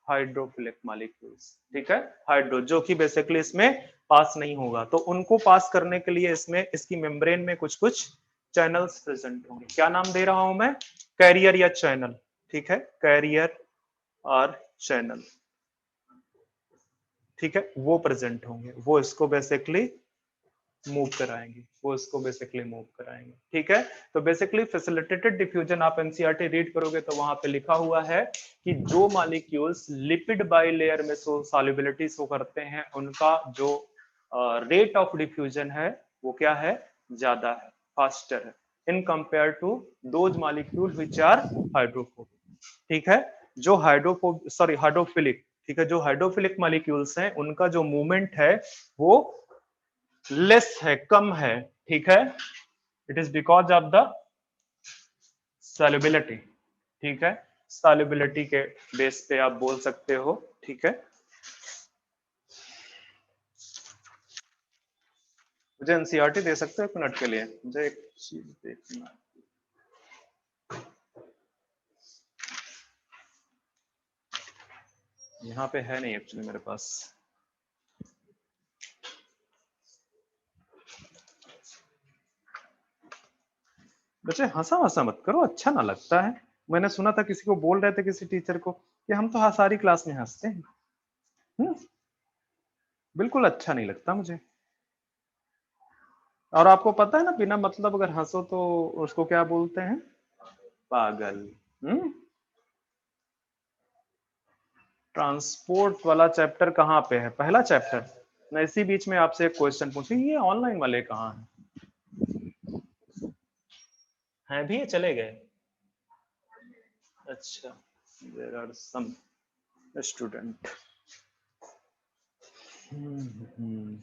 hydrophilic molecules. ठीक है, हाइड्रो जो कि बेसिकली इसमें पास नहीं होगा, तो उनको पास करने के लिए इसमें, इसकी मेम्ब्रेन में कुछ कुछ चैनल्स प्रेजेंट होंगे। क्या नाम दे रहा हूं मैं? कैरियर या चैनल। ठीक है, कैरियर और चैनल, ठीक है, वो प्रेजेंट होंगे, वो इसको बेसिकली मूव कराएंगे, वो इसको बेसिकली मूव कराएंगे। ठीक है, तो बेसिकली फैसिलिटेटेड डिफ्यूजन आप एनसीईआरटी रीड करोगे तो वहां पे लिखा हुआ है कि जो मॉलिक्यूल्स लिपिड बाइलेयर में सॉल्युबिलिटी शो करते हैं, उनका जो रेट ऑफ डिफ्यूजन है वो क्या है? ज्यादा है, फास्टर है, in compare to those molecule which are hydrophobic. ठीक है, जो हाइड्रोफिलिक, ठीक है, जो हाइड्रोफिलिक मॉलिक्यूल्स हैं उनका जो मूवमेंट है वो लेस है, कम है। ठीक है, it is because of the solubility. ठीक है, सॉल्युबिलिटी के बेस पे आप बोल सकते हो। ठीक है, मुझे एनसीईआरटी दे सकते हो एक मिनट के लिए? मुझे एक चीज देखना, यहाँ पे है नहीं एक्चुअली मेरे पास। बच्चे हंसा हंसा मत करो, अच्छा ना लगता है। मैंने सुना था किसी को बोल रहे थे, किसी टीचर को, कि हम तो सारी क्लास में हंसते हैं। बिल्कुल अच्छा नहीं लगता मुझे। और आपको पता है ना, बिना मतलब अगर हंसो तो उसको क्या बोलते हैं? पागल। हम्म। ट्रांसपोर्ट वाला चैप्टर कहाँ पे है? पहला चैप्टर। मैं इसी बीच में आपसे एक क्वेश्चन पूछी, ये ऑनलाइन वाले कहाँ हैं भी? ये चले गए? अच्छा, देयर आर सम स्टूडेंट। हम्म।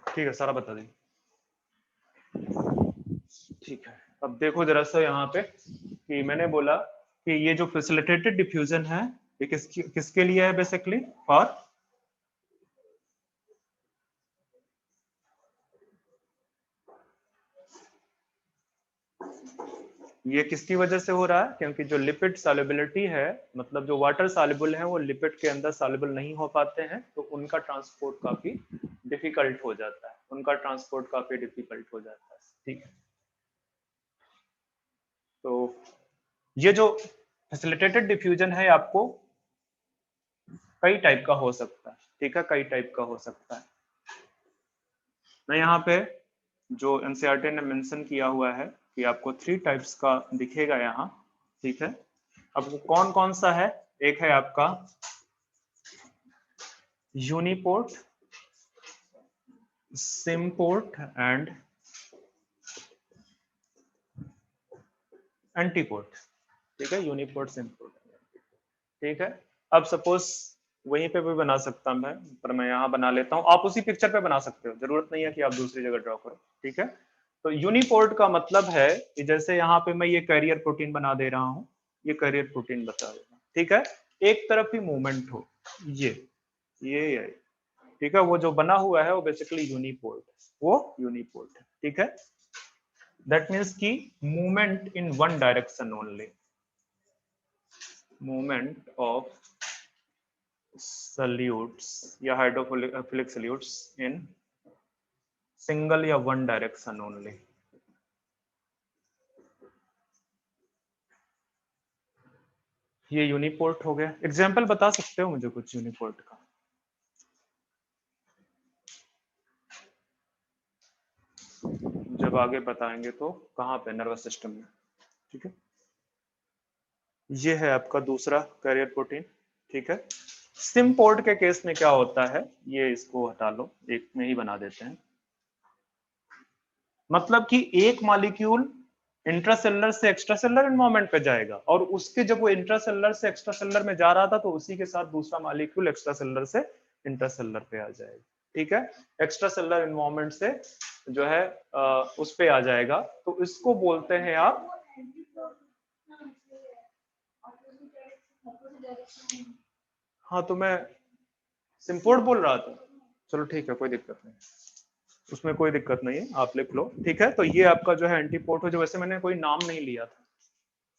ठीक है, सारा बता देंगे। ठीक है, अब देखो जरा सा यहाँ पे कि मैंने बोला कि ये जो फैसिलिटेटेड डिफ्यूजन है, ये किसके लिए है बेसिकली? फॉर, ये किसकी वजह से हो रहा है? क्योंकि जो लिपिड सॉल्युबिलिटी है, मतलब जो वाटर सॉल्युबल है वो लिपिड के अंदर सॉल्युबल नहीं हो पाते हैं, तो उनका ट्रांसपोर्ट काफी डिफिकल्ट हो जाता है, उनका ट्रांसपोर्ट काफी डिफिकल्ट हो जाता है। ठीक है, तो ये जो फैसिलिटेटेड डिफ्यूजन है आपको कई टाइप का हो सकता है। ठीक है, कई टाइप का हो सकता है। मैं यहाँ पे जो एनसीईआरटी ने मेंशन किया हुआ है कि आपको 3 टाइप्स का दिखेगा यहाँ। ठीक है, अब वो कौन कौन सा है? एक है आपका यूनिपोर्ट, सिमपोर्ट एंड एंटीपोर्ट। ठीक है, यूनिपोर्ट, सिमपोर्ट। ठीक है, अब सपोज वहीं पे भी बना सकता मैं, पर मैं यहाँ बना लेता हूँ, आप उसी पिक्चर पे बना सकते हो, जरूरत नहीं है कि आप दूसरी जगह ड्रॉ करो। ठीक है, तो यूनिपोर्ट का मतलब है कि जैसे यहाँ पे मैं ये कैरियर प्रोटीन बना दे रहा हूँ, ये कैरियर प्रोटीन बता रहा हूँ। ठीक है, एक तरफ ही मूवमेंट हो, ये ठीक है, वो जो बना हुआ है वो बेसिकली यूनिपोर्ट, वो यूनिपोर्ट है। ठीक है, दैट मीन्स की movement in one direction only, movement of salutes या हाइड्रोफिलिक सल्यूट्स इन सिंगल या वन डायरेक्शन ओनली। ये यूनिपोर्ट हो गया। एग्जाम्पल बता सकते हो मुझे कुछ यूनिपोर्ट का? जब आगे बताएंगे तो कहाँ पे? नर्वस सिस्टम में। ठीक है, ये है आपका दूसरा कैरियर प्रोटीन। ठीक है, सिमपोर्ट के केस में क्या होता है, ये इसको हटा लो, एक में ही बना देते हैं। मतलब कि एक मॉलिक्यूल इंट्रासेलुलर से एक्स्ट्रासेलुलर एनवायरनमेंट पे जाएगा, और उसके जब वो इंट्रासेलुलर से एक्स्ट्रासेलुलर में जा रहा था तो उसी के साथ दूसरा मॉलिक्यूल एक्स्ट्रासेलुलर से इंट्रासेलुलर पे आ जाएगा। ठीक है, एक्स्ट्रासेलुलर एनवायरनमेंट से जो है उस पे आ जाएगा, तो इसको बोलते हैं आप। हाँ, तो मैं सिम्पोर्ट बोल रहा था। चलो ठीक है, कोई दिक्कत नहीं, उसमें कोई दिक्कत नहीं है, आप लिख लो। ठीक है, तो ये आपका जो है एंटीपोर्ट हो, जो वैसे मैंने कोई नाम नहीं लिया था।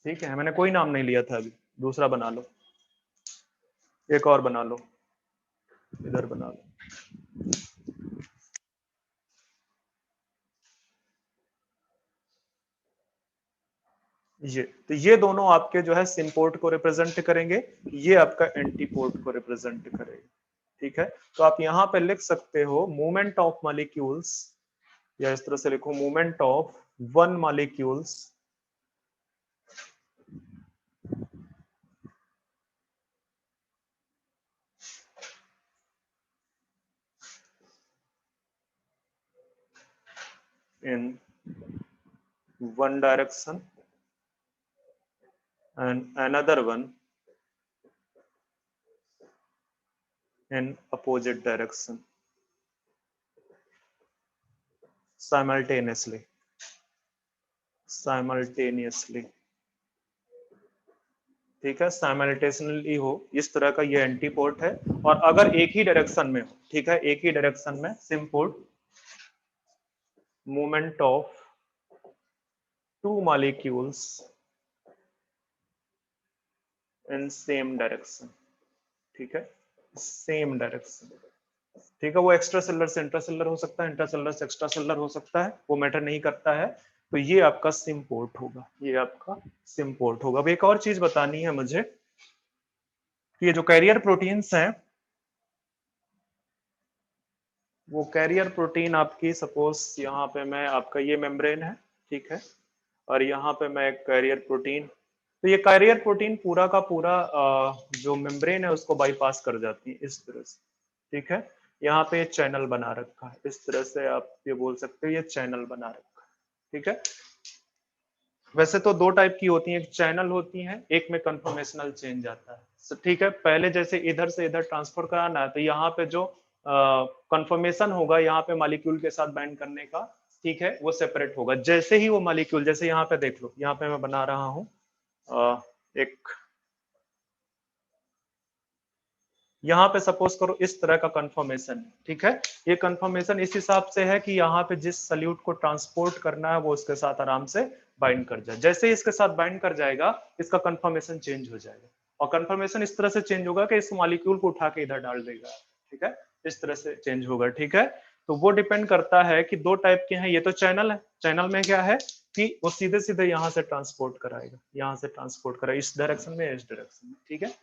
ठीक है, मैंने कोई नाम नहीं लिया था अभी। दूसरा बना लो, एक और बना लो, इधर बना लो। ये तो ये दोनों आपके जो है सिम्पोर्ट को रिप्रेजेंट करेंगे, ये आपका एंटीपोर्ट को रिप्रेजेंट करेगा। ठीक है, तो आप यहाँ पे लिख सकते हो मूवमेंट ऑफ मॉलिक्यूल्स, या इस तरह से लिखो movement of one molecules in one direction and another one in opposite direction simultaneously. ठीक है, साइमल्टेनियसली हो, इस तरह का ये एंटीपोर्ट है। और अगर एक ही डायरेक्शन में हो, ठीक है, एक ही डायरेक्शन में symport movement of two molecules in same direction, ठीक है, सेम डायरेक्शन, ठीक है। वो एक्स्ट्रा सेलर से इंट्रासेलर हो सकता है, इंट्रासेलर से एक्स्ट्रा सेलर हो सकता है, वो मैटर नहीं करता है। तो ये आपका सिम्पोर्ट होगा, ये आपका सिम्पोर्ट होगा। अब एक और चीज बतानी है मुझे, ये जो कैरियर प्रोटीन्स हैं, वो कैरियर प्रोटीन आपकी, सपोज यहाँ पे मैं, आपका ये मेम्ब्रेन है, ठीक है, और यहाँ पे मैं एक कैरियर प्रोटीन, तो ये कैरियर प्रोटीन पूरा का पूरा जो मेम्ब्रेन है उसको बाईपास कर जाती है इस तरह से, ठीक है। यहाँ पे चैनल बना रखा है, इस तरह से आप ये बोल सकते हो, ये चैनल बना रखा है, ठीक है। वैसे तो दो टाइप की होती हैं, एक चैनल होती हैं, एक में कंफर्मेशनल चेंज आता है, ठीक है। पहले जैसे इधर से इधर ट्रांसफर कराना है, तो यहाँ पे जो कंफर्मेशन होगा यहाँ पे मॉलिक्यूल के साथ बाइंड करने का, ठीक है, वो सेपरेट होगा। जैसे ही वो मॉलिक्यूल, जैसे यहाँ पे देख लो, यहाँ पे मैं बना रहा हूँ एक, यहाँ पे सपोज करो इस तरह का कंफर्मेशन, ठीक है। ये कंफर्मेशन इस हिसाब से है कि यहाँ पे जिस सल्यूट को ट्रांसपोर्ट करना है वो उसके साथ आराम से बाइंड कर जाए। जैसे ही इसके साथ बाइंड कर जाएगा, इसका कंफर्मेशन चेंज हो जाएगा, और कंफर्मेशन इस तरह से चेंज होगा कि इस मॉलिक्यूल को उठा के इधर डाल देगा, ठीक है, इस तरह से चेंज होगा, ठीक है। तो वो डिपेंड करता है कि दो टाइप के हैं, ये तो चैनल है, चैनल में क्या है कि वो सीधे सीधे यहाँ से ट्रांसपोर्ट कराएगा, यहाँ से ट्रांसपोर्ट कराएगा इस डायरेक्शन में, इस डायरेक्शन में, ठीक है।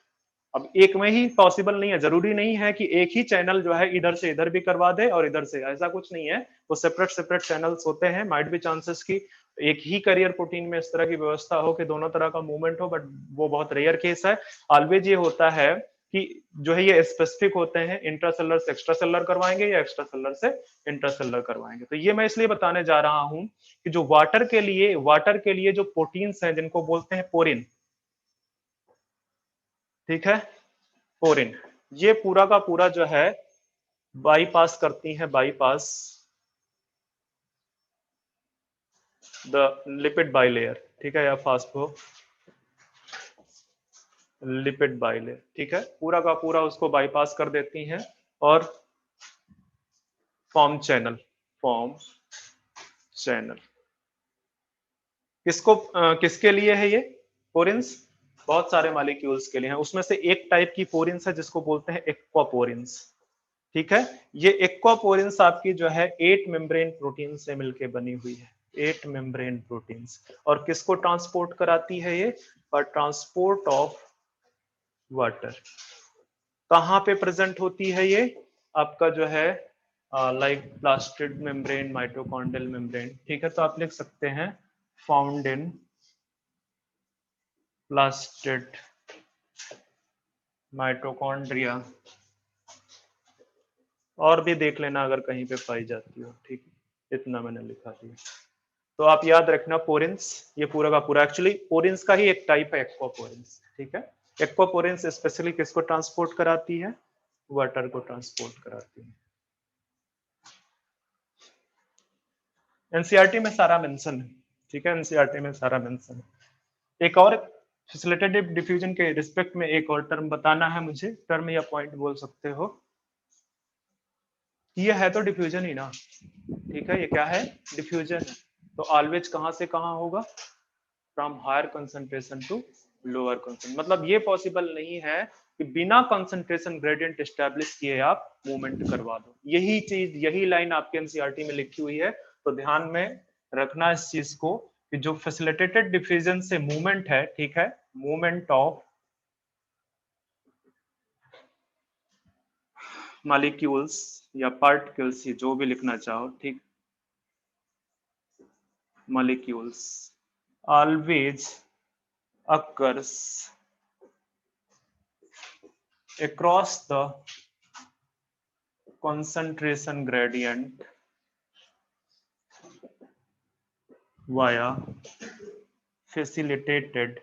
अब एक में ही पॉसिबल नहीं है, जरूरी नहीं है कि एक ही चैनल जो है इधर से इधर भी करवा दे और इधर से, ऐसा कुछ नहीं है। वो सेपरेट सेपरेट चैनल्स होते हैं। माइट भी चांसेस की एक ही करियर प्रोटीन में इस तरह की व्यवस्था हो कि दोनों तरह का मूवमेंट हो, बट वो बहुत रेयर केस है। ऑलवेज ये होता है कि जो है ये स्पेसिफिक होते हैं, इंट्रासेलर से एक्स्ट्रा सेलर करवाएंगे या एक्स्ट्रा सेलर से इंट्रासेलर करवाएंगे। तो ये मैं इसलिए बताने जा रहा हूं कि जो वाटर के लिए जो प्रोटीन्स हैं जिनको बोलते हैं पोरिन, ठीक है, पोरिन, ये पूरा का पूरा जो है बाईपास करती है, बाईपास द लिपिड बाइलेयर, ठीक है, या फास्फो लिपिड बाइलेयर, ठीक है, पूरा का पूरा उसको बाईपास कर देती हैं और फॉर्म चैनल, फॉर्म चैनल किसको किसके लिए है ये पोरिन्स? बहुत सारे मॉलिक्यूल्स के लिए है। उसमें से एक टाइप की पोरिन्स है जिसको बोलते हैं एक्वापोरिन्स, ठीक है। ये एक्वापोरिन्स आपकी जो है 8 मेम्ब्रेन प्रोटीन से मिलकर बनी हुई है, 8 मेम्ब्रेन प्रोटीन्स। और किसको ट्रांसपोर्ट कराती है ये? और ट्रांसपोर्ट ऑफ वाटर। कहाँ पे प्रेजेंट होती है ये? आपका जो है like plastid membrane, mitochondrial membrane, ठीक है। तो आप लिख सकते हैं फाउंड इन प्लास्टिड माइटोकॉन्ड्रिया, और भी देख लेना अगर कहीं पे पाई जाती हो, ठीक है, इतना मैंने लिखा दिया। तो आप याद रखना पोरिन्स, ये पूरा का पूरा एक्चुअली पोरिन्स का ही एक टाइप है एक्वापोरिन्स, ठीक है। एक्वापोरिन्स स्पेशली किसको ट्रांसपोर्ट कराती है? वाटर को ट्रांसपोर्ट कराती है। एनसीईआरटी में सारा मेंशन है, ठीक है, एनसीईआरटी में सारा मेंशन है। एक और फैसिलिटेटिव डिफ्यूजन के रिस्पेक्ट में एक और टर्म बताना है मुझे, टर्म या पॉइंट बोल सकते हो। ये है तो डिफ्यूजन ही ना, ठीक है, ये क्या है? डिफ्यूजन है। तो ऑलवेज कहां से कहां होगा? From higher concentration to lower concentration. मतलब ये पॉसिबल नहीं है कि बिना कंसंट्रेशन ग्रेडियंट एस्टैब्लिश किए आप मूवमेंट करवा दो। यही चीज, यही लाइन आपके एनसीईआरटी में लिखी हुई है। तो ध्यान में रखना इस चीज को कि जो फैसिलिटेटेड डिफ्यूजन से मूवमेंट है, ठीक है, मूवमेंट ऑफ मॉलिक्यूल्स या पार्टिकल्स, जो भी लिखना चाहो, ठीक, molecules always occurs across the concentration gradient via facilitated,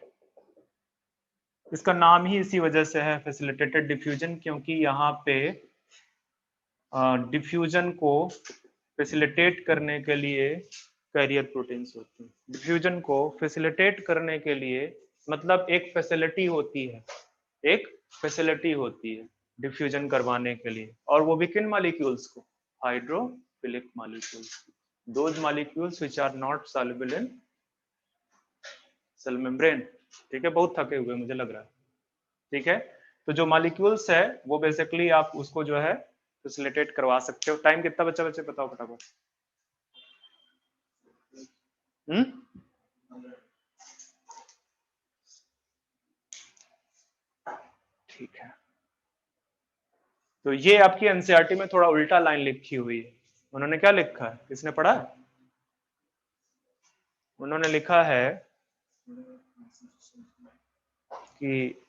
इसका नाम ही इसी वजह से है फैसिलिटेटेड डिफ्यूजन, क्योंकि यहाँ पे डिफ्यूजन को फैसिलिटेट करने के लिए कैरियर प्रोटीन्स होती हैं। डिफ्यूजन को फैसिलिटेट करने के लिए मतलब एक फैसिलिटी होती है, एक फैसिलिटी होती है डिफ्यूजन करवाने के लिए, और वो भी किन मॉलिक्यूल्स को? Hydrophilic molecules, those molecules which are not soluble in cell membrane. ठीक है, बहुत थके हुए मुझे लग रहा है। ठीक है, तो जो मॉलिक्यूल्स है वो बेसिकली आप उसको जो है फैसिलिटेट करवा सकते हो। टाइम कितना बच्चा बच्चे बताओ फटाफट। ठीक है, तो ये आपकी एनसीईआरटी में थोड़ा उल्टा लाइन लिखी हुई है। उन्होंने क्या लिखा है, किसने पढ़ा है? उन्होंने लिखा है कि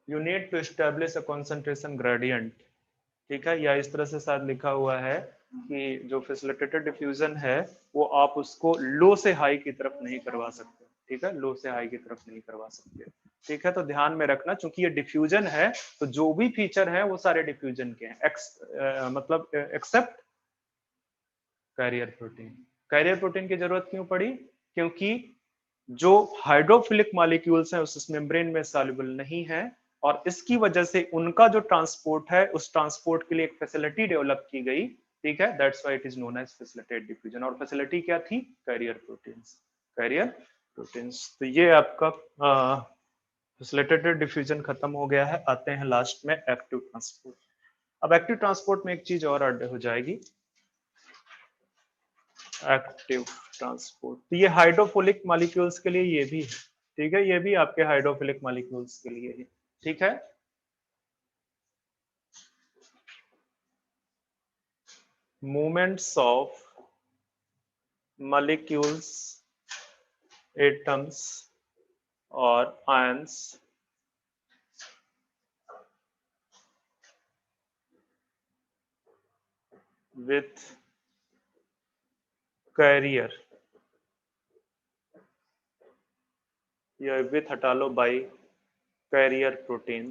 you need to establish a concentration gradient. ठीक है, या इस तरह से शायद लिखा हुआ है कि जो फैसिलिटेटेड डिफ्यूजन है वो आप उसको लो से हाई की तरफ नहीं करवा सकते। ठीक है, लो से हाई की तरफ नहीं करवा सकते। ठीक है, तो ध्यान में रखना, चूंकि ये डिफ्यूजन है तो जो भी फीचर है वो सारे डिफ्यूजन के हैं, मतलब except carrier protein. Carrier protein की जरूरत क्यों पड़ी? क्योंकि जो हाइड्रोफिलिक मॉलिक्यूल्स हैं उस मेम्ब्रेन में सॉल्युबल नहीं है, और इसकी वजह से उनका जो ट्रांसपोर्ट है उस ट्रांसपोर्ट के लिए एक फैसिलिटी डेवलप की गई। ठीक है, that's why it is known as facilitated diffusion. और फैसिलिटी क्या थी? Carrier proteins, carrier proteins. तो ये आपका फैसिलिटेटेड डिफ्यूजन खत्म हो गया है। आते हैं लास्ट में एक्टिव ट्रांसपोर्ट। अब एक्टिव ट्रांसपोर्ट में एक चीज और ऐड हो जाएगी, एक्टिव ट्रांसपोर्ट। तो ये हाइड्रोफिलिक मॉलिक्यूल्स के लिए ये भी है। ठीक है, ये भी आपके हाइड्रोफिलिक मॉलिक्यूल्स के लिए है। ठीक है, मूवमेंट्स ऑफ मॉलिक्यूल्स, एटम्स और आयंस विथ कैरियर, या विथ हटा लो, by carrier protein,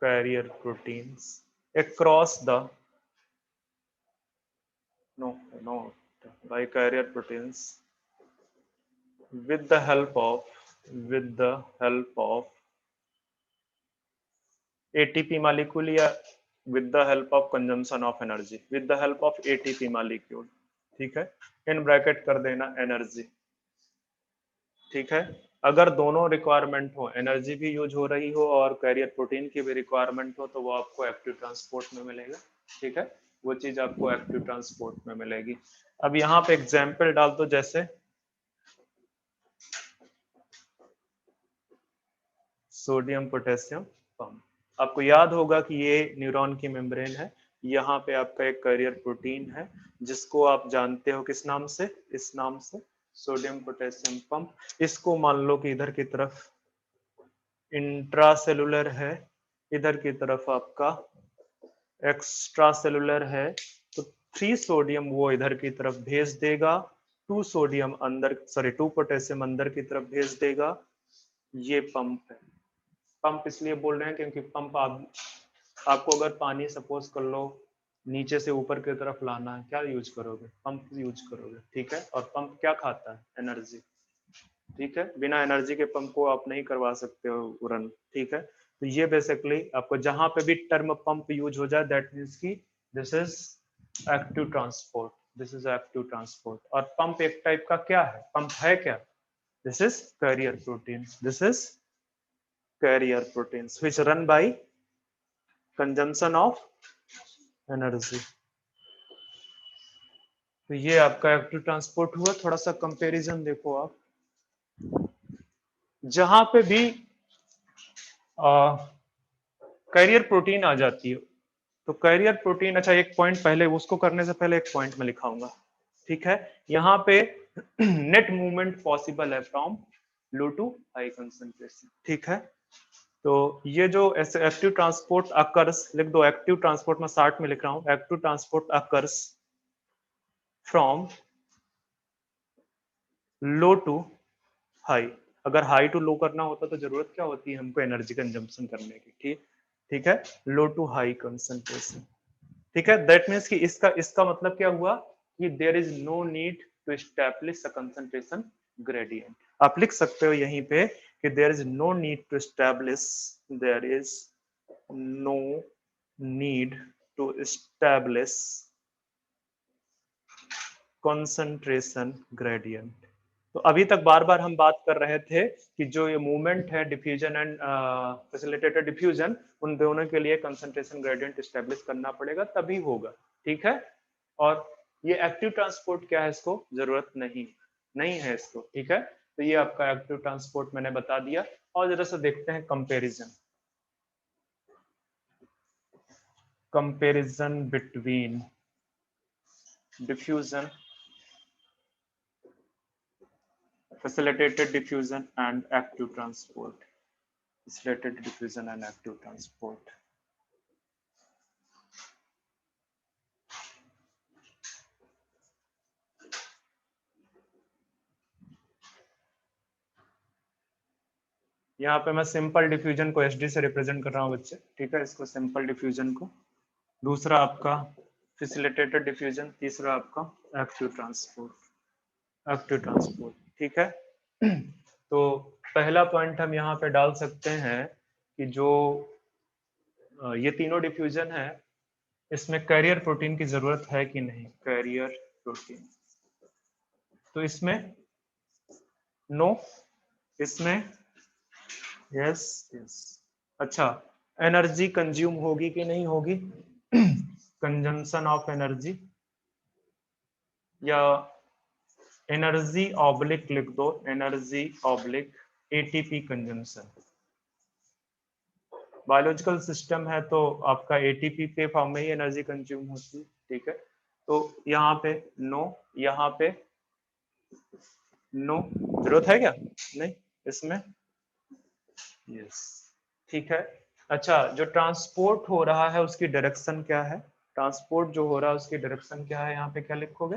carrier proteins across the no no by carrier proteins with the help of with the help of ATP molecule, या with the help of consumption of energy, with the help of ATP molecule। ठीक है, इन ब्रैकेट कर देना एनर्जी। ठीक है, अगर दोनों रिक्वायरमेंट हो, एनर्जी भी यूज हो रही हो और कैरियर प्रोटीन की भी रिक्वायरमेंट हो, तो वो आपको एक्टिव ट्रांसपोर्ट में मिलेगा। ठीक है, वो चीज आपको एक्टिव ट्रांसपोर्ट में मिलेगी। अब यहाँ पे एग्जाम्पल डाल दो, जैसे सोडियम पोटेशियम पंप। आपको याद होगा कि ये न्यूरॉन की मेम्ब्रेन है, यहाँ पे आपका एक कैरियर प्रोटीन है जिसको आप जानते हो किस नाम से? इस नाम से, सोडियम पोटेशियम पंप। इसको मान लो कि इधर की तरफ इंट्रासेलुलर है, इधर की तरफ आपका एक्स्ट्रा सेलुलर है, तो 3 सोडियम वो इधर की तरफ भेज देगा, 2 सोडियम अंदर, सॉरी 2 पोटेशियम अंदर की तरफ भेज देगा। ये पंप है। पंप इसलिए बोल रहे हैं क्योंकि पंप आपको अगर पानी सपोज कर लो नीचे से ऊपर की तरफ लाना है, क्या यूज करोगे? पंप यूज करोगे। ठीक है, और पंप क्या खाता है? एनर्जी। ठीक है, बिना एनर्जी के पंप को आप नहीं करवा सकते हो रन। ठीक है, तो ये बेसिकली आपको जहां पे भी टर्म पंप यूज हो जाए दैट मीन्स की this is active transport, this is active transport. और पंप एक टाइप का क्या है? पंप है क्या? This is carrier protein, this is carrier proteins which run by consumption of energy। तो ये आपका एक्टिव ट्रांसपोर्ट हुआ। थोड़ा सा कंपैरिजन देखो आप, जहां पे भी कैरियर प्रोटीन आ जाती है तो कैरियर प्रोटीन, अच्छा एक पॉइंट पहले, उसको करने से पहले एक पॉइंट में लिखाऊंगा। ठीक है, यहाँ पे नेट मूवमेंट पॉसिबल है from low to high concentration. ठीक है, तो ये जो एक्टिव ट्रांसपोर्ट अकर्स, लिख दो एक्टिव ट्रांसपोर्ट, में 60 में लिख रहा हूं, active transport occurs from low to high. अगर हाई टू लो करना होता तो जरूरत क्या होती है हमको, एनर्जी कंजम्पशन करने की। ठीक, ठीक है, लो टू हाई कंसंट्रेशन। ठीक है, दैट मीन्स कि इसका इसका मतलब क्या हुआ कि there is no need to establish a concentration gradient. आप लिख सकते हो यहीं पे कि there is no need to establish, there is no need to establish concentration gradient. तो अभी तक बार बार हम बात कर रहे थे कि जो ये मूवमेंट है डिफ्यूजन एंड फैसिलिटेटेड डिफ्यूजन, उन दोनों के लिए कंसंट्रेशन ग्रेडियंट एस्टेब्लिश करना पड़ेगा, तभी होगा। ठीक है, और ये एक्टिव ट्रांसपोर्ट क्या है, इसको जरूरत नहीं नहीं है इसको। ठीक है, तो ये आपका एक्टिव ट्रांसपोर्ट मैंने बता दिया। और जरा सा देखते हैं comparison, comparison between diffusion, facilitated diffusion and active transport, facilitated diffusion and active transport। यहाँ पे मैं सिंपल डिफ्यूजन को एसडी से रिप्रेजेंट कर रहा हूँ बच्चे। ठीक है, इसको सिंपल डिफ्यूजन को, दूसरा आपका फैसिलिटेटेड डिफ्यूजन, तीसरा आपका एक्टिव ट्रांसपोर्ट, एक्टिव ट्रांसपोर्ट। ठीक है, तो पहला पॉइंट हम यहाँ पे डाल सकते हैं कि जो ये तीनों डिफ्यूजन है, इसमें कैरियर प्रोटीन की जरूरत है कि नहीं, कैरियर प्रोटीन। तो इसमें नो, इसमें यस यस। अच्छा, एनर्जी कंज्यूम होगी कि नहीं होगी, कंजम्पशन ऑफ एनर्जी, या एनर्जी ऑब्लिक लिख दो, energy oblique ATP consumption. Biological system है तो आपका एटीपी के फॉर्म में ही एनर्जी कंज्यूम होती है। ठीक है, तो यहाँ पे नो, यहाँ पे नो, जरूरत है क्या, नहीं इसमें यस। ठीक है, अच्छा, जो ट्रांसपोर्ट हो रहा है उसकी डायरेक्शन क्या है, ट्रांसपोर्ट जो हो रहा है उसकी डायरेक्शन क्या है, यहाँ पे क्या लिखोगे,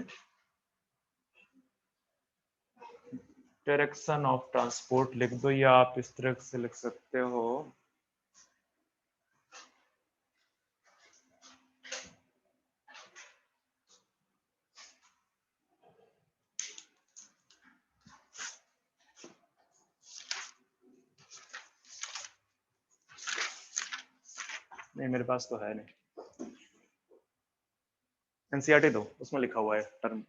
डायरेक्शन ऑफ ट्रांसपोर्ट लिख दो, या आप इस तरह से लिख सकते हो, नहीं मेरे पास तो है नहीं, एनसीईआरटी दो, उसमें लिखा हुआ है टर्म।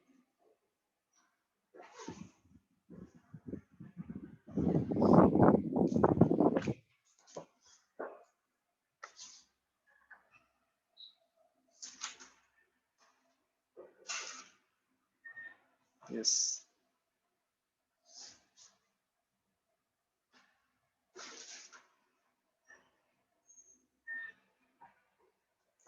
यस,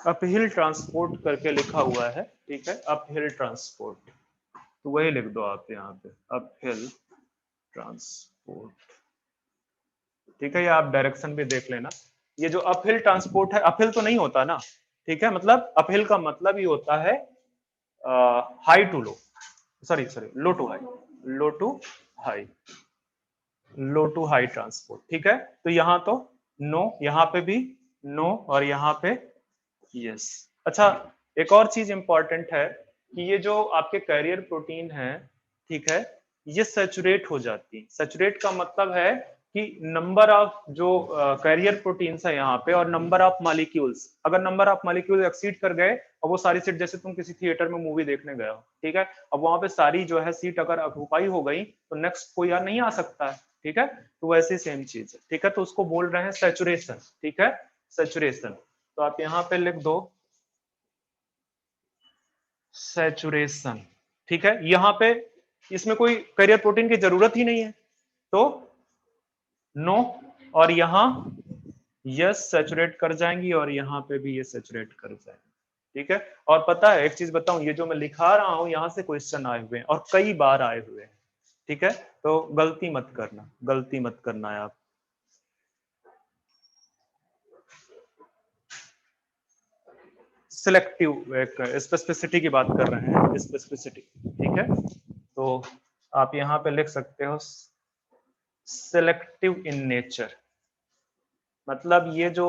अपहिल ट्रांसपोर्ट करके लिखा हुआ है। ठीक है, अपहिल ट्रांसपोर्ट, तो वही लिख दो आप यहाँ पे, अपहिल ट्रांसपोर्ट। ठीक है, ये आप डायरेक्शन भी देख लेना। ये जो अपहिल ट्रांसपोर्ट है, अपहिल तो नहीं होता ना, ठीक है, मतलब अपहिल का मतलब ही होता है high to low, sorry sorry, low to high, low to high, low to high transport. ठीक है, तो यहाँ तो नो, यहाँ पे भी नो, और यहाँ पे यस। अच्छा, एक और चीज इंपॉर्टेंट है कि ये जो आपके कैरियर प्रोटीन है, ठीक है, ये सैचुरेट हो जाती है। सैचुरेट का मतलब है कि नंबर ऑफ जो कैरियर प्रोटीन्स है यहाँ पे, और नंबर ऑफ मॉलिक्यूल्स, अगर नंबर ऑफ मॉलिक्यूल एक्सीड कर गए, और वो सारी सीट, जैसे तुम किसी थिएटर में मूवी देखने गए हो, ठीक है, अब वहां पे सारी जो है सीट अगर ऑक्युपाई हो गई तो नेक्स्ट कोई यार नहीं आ सकता है। ठीक है, तो वैसे सेम चीज है। ठीक है, तो उसको बोल रहे हैं सैचुरेशन। ठीक है, सैचुरेशन, तो आप यहाँ पे लिख दो सैचुरेशन। ठीक है, यहाँ पे इसमें कोई कैरियर प्रोटीन की जरूरत ही नहीं है, तो नो, और यहाँ यस सैचुरेट कर जाएंगी, और यहाँ पे भी ये सैचुरेट कर जाएंगे। ठीक है, और पता है एक चीज बताऊं, ये जो मैं लिखा रहा हूं यहाँ से क्वेश्चन आए हुए हैं, और कई बार आए हुए हैं। ठीक है, तो गलती मत करना, गलती मत करना है आप। सिलेक्टिव एक स्पेसिफिसिटी की बात कर रहे हैं, स्पेसिफिसिटी, ठीक है। तो आप यहाँ पे लिख सकते हो सिलेक्टिव इन नेचर, मतलब ये जो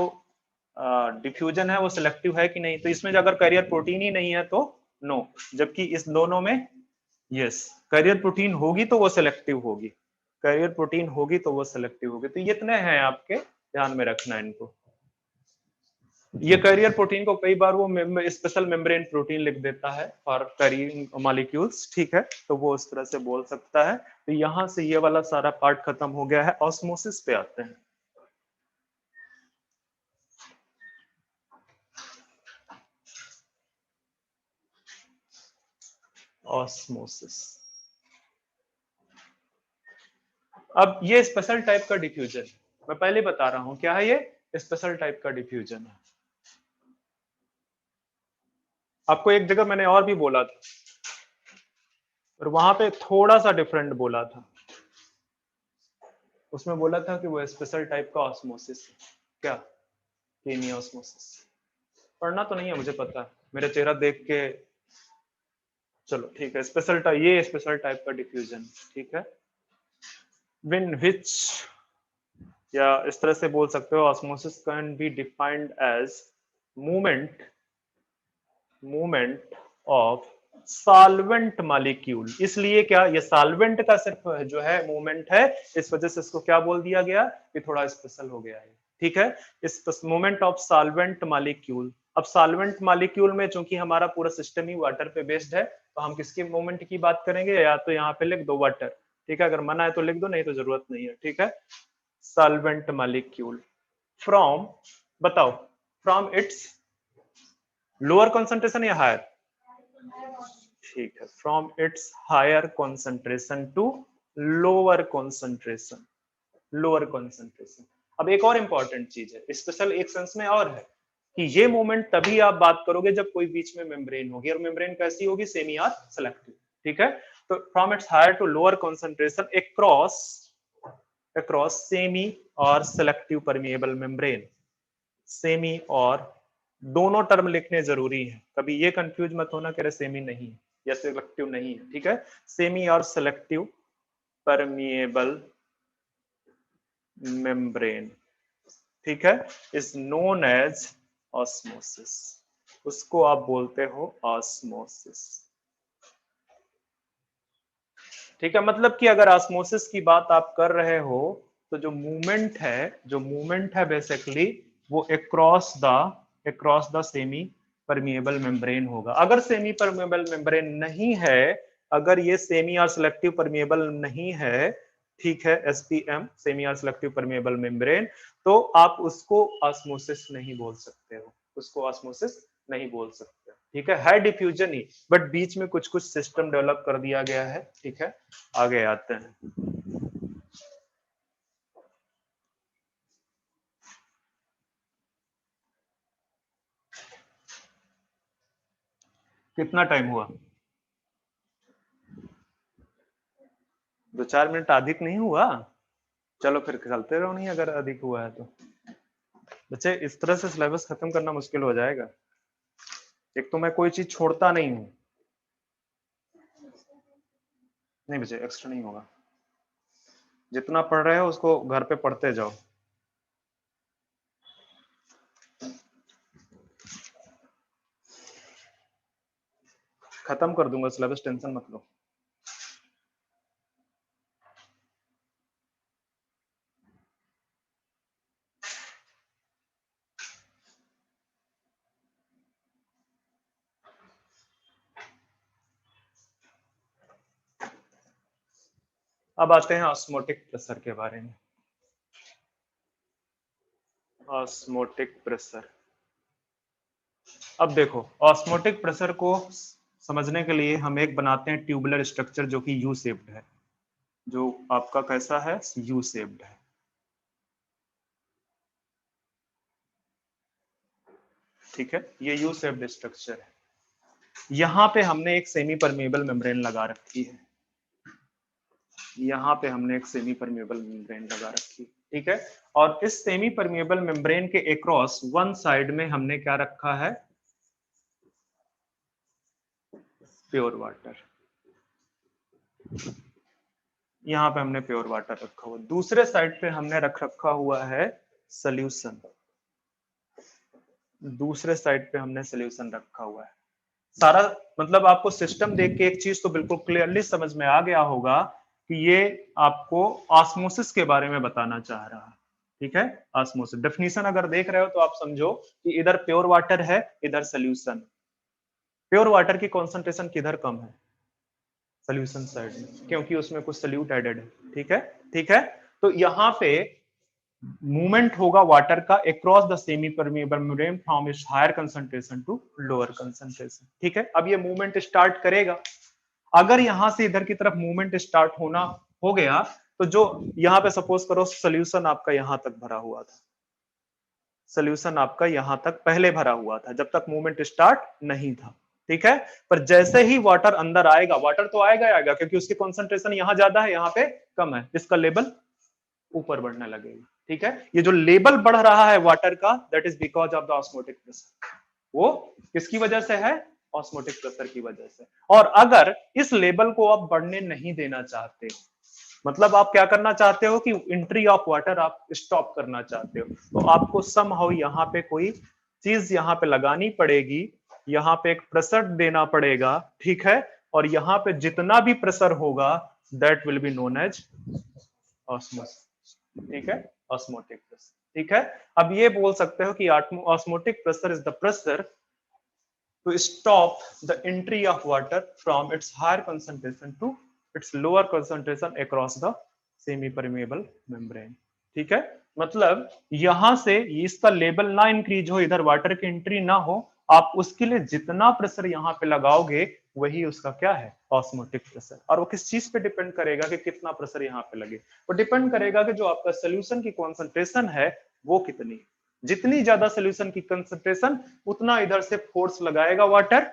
डिफ्यूजन है वो सिलेक्टिव है कि नहीं। तो इसमें अगर कैरियर प्रोटीन ही नहीं है तो नो, जबकि इस दोनों में यस, कैरियर प्रोटीन होगी तो वो सिलेक्टिव होगी, कैरियर प्रोटीन होगी तो वो सिलेक्टिव होगी। तो ये इतने हैं आपके, ध्यान में रखना इनको। ये कैरियर प्रोटीन को कई बार वो स्पेशल मेम्ब्रेन प्रोटीन लिख देता है फॉर कैरियर मॉलिक्यूल्स, ठीक है, तो वो उस तरह से बोल सकता है। तो यहां से ये वाला सारा पार्ट खत्म हो गया है, ऑस्मोसिस पे आते हैं। ऑस्मोसिस, अब ये स्पेशल टाइप का डिफ्यूजन, मैं पहले बता रहा हूं क्या है ये, स्पेशल टाइप का डिफ्यूजन है। आपको एक जगह मैंने और भी बोला था और वहां पे थोड़ा सा डिफरेंट बोला था, उसमें बोला था कि वो स्पेशल टाइप का ऑस्मोसिस, क्या केमी ऑस्मोसिस, पढ़ना तो नहीं है मुझे पता, मेरा चेहरा देख के, चलो ठीक है, स्पेशल टाइप, ये स्पेशल टाइप का डिफ्यूजन, ठीक है। विन विच, या इस तरह से बोल सकते हो, osmosis can be defined as movement movement of solvent molecule. इसलिए क्या, ये सॉल्वेंट का सिर्फ जो है मूवमेंट है, इस वजह से इसको क्या बोल दिया गया कि थोड़ा स्पेशल हो गया है, ठीक है। इस मूवमेंट ऑफ सॉल्वेंट मॉलिक्यूल, अब सॉल्वेंट मॉलिक्यूल में चूंकि हमारा पूरा सिस्टम ही वाटर पे बेस्ड है, तो हम किसके मूवमेंट की बात करेंगे, या तो यहाँ पे लिख दो वाटर, ठीक है, अगर मना है तो लिख दो, नहीं तो जरूरत नहीं है, ठीक है। सॉल्वेंट मॉलिक्यूल फ्रॉम, बताओ, फ्रॉम इट्स लोअर कॉन्सेंट्रेशन या हायर, ठीक है, from its higher concentration to lower concentration, lower concentration. अब एक और इंपॉर्टेंट चीज है, स्पेशल एक सेंस में और है कि ये मोमेंट तभी आप बात करोगे जब कोई बीच में मेम्ब्रेन होगी, और मेम्ब्रेन कैसी होगी, सेमी और सेलेक्टिव, ठीक है। तो from its higher to lower concentration across across semi और सेलेक्टिव परमिएबल मेम्ब्रेन, सेमी और, दोनों टर्म लिखने जरूरी है, कभी ये कंफ्यूज मत होना कि सेमी नहीं है या सिलेक्टिव नहीं है, ठीक है। सेमी और सिलेक्टिव परमिएबल मेम्ब्रेन, ठीक है, इज नोन एज ऑस्मोसिस, उसको आप बोलते हो ऑस्मोसिस, ठीक है। मतलब कि अगर ऑस्मोसिस की बात आप कर रहे हो तो जो मूवमेंट है, जो मूवमेंट है बेसिकली वो across the semi permeable membrane होगा। अगर सेमी परमिएबल मेम्ब्रेन नहीं है, अगर ये सेमी और सिलेक्टिव परमिएबल नहीं है, ठीक है, एसपीएम सेमी और सिलेक्टिव परमिएबल मेम्ब्रेन, तो आप उसको ऑस्मोसिस नहीं बोल सकते हो, उसको ऑस्मोसिस नहीं बोल सकते, ठीक है डिफ्यूजन ही, बट बीच में कुछ कुछ सिस्टम डेवलप कर दिया गया है, ठीक है। आगे आते हैं, कितना टाइम हुआ, 2-4 मिनट अधिक नहीं हुआ, चलो फिर चलते रहो, नहीं अगर अधिक हुआ है तो। बच्चे इस तरह से सिलेबस खत्म करना मुश्किल हो जाएगा, एक तो मैं कोई चीज छोड़ता नहीं हूं, नहीं बच्चे एक्स्ट्रा नहीं होगा, जितना पढ़ रहे हो उसको घर पे पढ़ते जाओ, खत्म कर दूंगा सिलेबस, टेंशन मत लो। अब आते हैं ऑस्मोटिक प्रेशर के बारे में। ऑस्मोटिक प्रेशर, अब देखो ऑस्मोटिक प्रेशर को समझने के लिए हम एक बनाते हैं ट्यूबुलर स्ट्रक्चर जो कि यू शेप्ड है, जो आपका कैसा है, यू शेप्ड है, ठीक है, ये यू शेप्ड स्ट्रक्चर है। यहाँ पे हमने एक सेमी परमिएबल मेम्ब्रेन लगा रखी है, यहाँ पे हमने एक सेमी परमिएबल मेम्ब्रेन लगा रखी है, ठीक है। और इस सेमी परमिएबल मेम्ब्रेन के अक्रॉस वन साइड में हमने क्या रखा है, प्योर वाटर, यहाँ पे हमने प्योर वाटर रखा हुआ, दूसरे साइड पे हमने रखा हुआ है सोल्यूशन, दूसरे साइड पे हमने सोल्यूशन रखा हुआ है। सारा मतलब आपको सिस्टम देख के एक चीज तो बिल्कुल क्लियरली समझ में आ गया होगा कि ये आपको ऑस्मोसिस के बारे में बताना चाह रहा है, ठीक है। ऑस्मोसिस डेफिनेशन अगर देख रहे हो तो आप समझो कि इधर प्योर वाटर है, इधर सोल्यूशन। प्योर वाटर की कॉन्सेंट्रेशन किधर कम है? सोल्यूशन साइड में, क्योंकि उसमें कुछ सोल्यूट एडेड है, ठीक है, ठीक है। तो यहाँ पे मूवमेंट होगा वाटर का across the semi permeable membrane from its higher concentration to lower concentration, ठीक है। अब ये मूवमेंट स्टार्ट करेगा, अगर यहां से इधर की तरफ मूवमेंट स्टार्ट होना हो गया तो जो यहाँ पे सपोज करो सोल्यूशन आपका यहां तक भरा हुआ था, सोल्यूशन आपका यहां तक पहले भरा हुआ था जब तक मूवमेंट स्टार्ट नहीं था, ठीक है। पर जैसे ही वाटर अंदर आएगा, वाटर तो आएगा आएगा क्योंकि उसकी कॉन्सेंट्रेशन यहां ज्यादा है, यहाँ पे कम है, इसका लेवल ऊपर बढ़ने लगेगा, ठीक है। ये जो लेवल बढ़ रहा है वाटर का, that is because of the osmotic pressure. वो किसकी वजह से है? ऑस्मोटिक प्रेशर की वजह से। और अगर इस लेवल को आप बढ़ने नहीं देना चाहते हो, मतलब आप क्या करना चाहते हो कि एंट्री ऑफ वाटर आप स्टॉप करना चाहते हो, तो आपको समहाउ यहाँ पे कोई चीज यहाँ पे लगानी पड़ेगी, यहाँ पे एक प्रेशर देना पड़ेगा, ठीक है। और यहाँ पे जितना भी प्रेशर होगा that will be known as osmosis, ठीक है, ऑस्मोटिक प्रेशर, ठीक है। अब ये बोल सकते हो कि osmotic pressure is the pressure to stop the entry of water from its higher concentration to its lower concentration across the semi permeable membrane, ठीक है। मतलब यहां से इसका लेवल ना इंक्रीज हो, इधर वाटर की एंट्री ना हो, आप उसके लिए जितना प्रेशर यहाँ पे लगाओगे वही उसका क्या है? Osmotic pressure. और वो किस चीज पे डिपेंड करेगा कि कितना प्रेशर यहाँ पे लगे? वो डिपेंड करेगा कि जो आपका सोल्यूशन की कॉन्सेंट्रेशन है वो कितनी, जितनी ज्यादा सोल्यूशन की कंसंट्रेशन उतना इधर से फोर्स लगाएगा वाटर,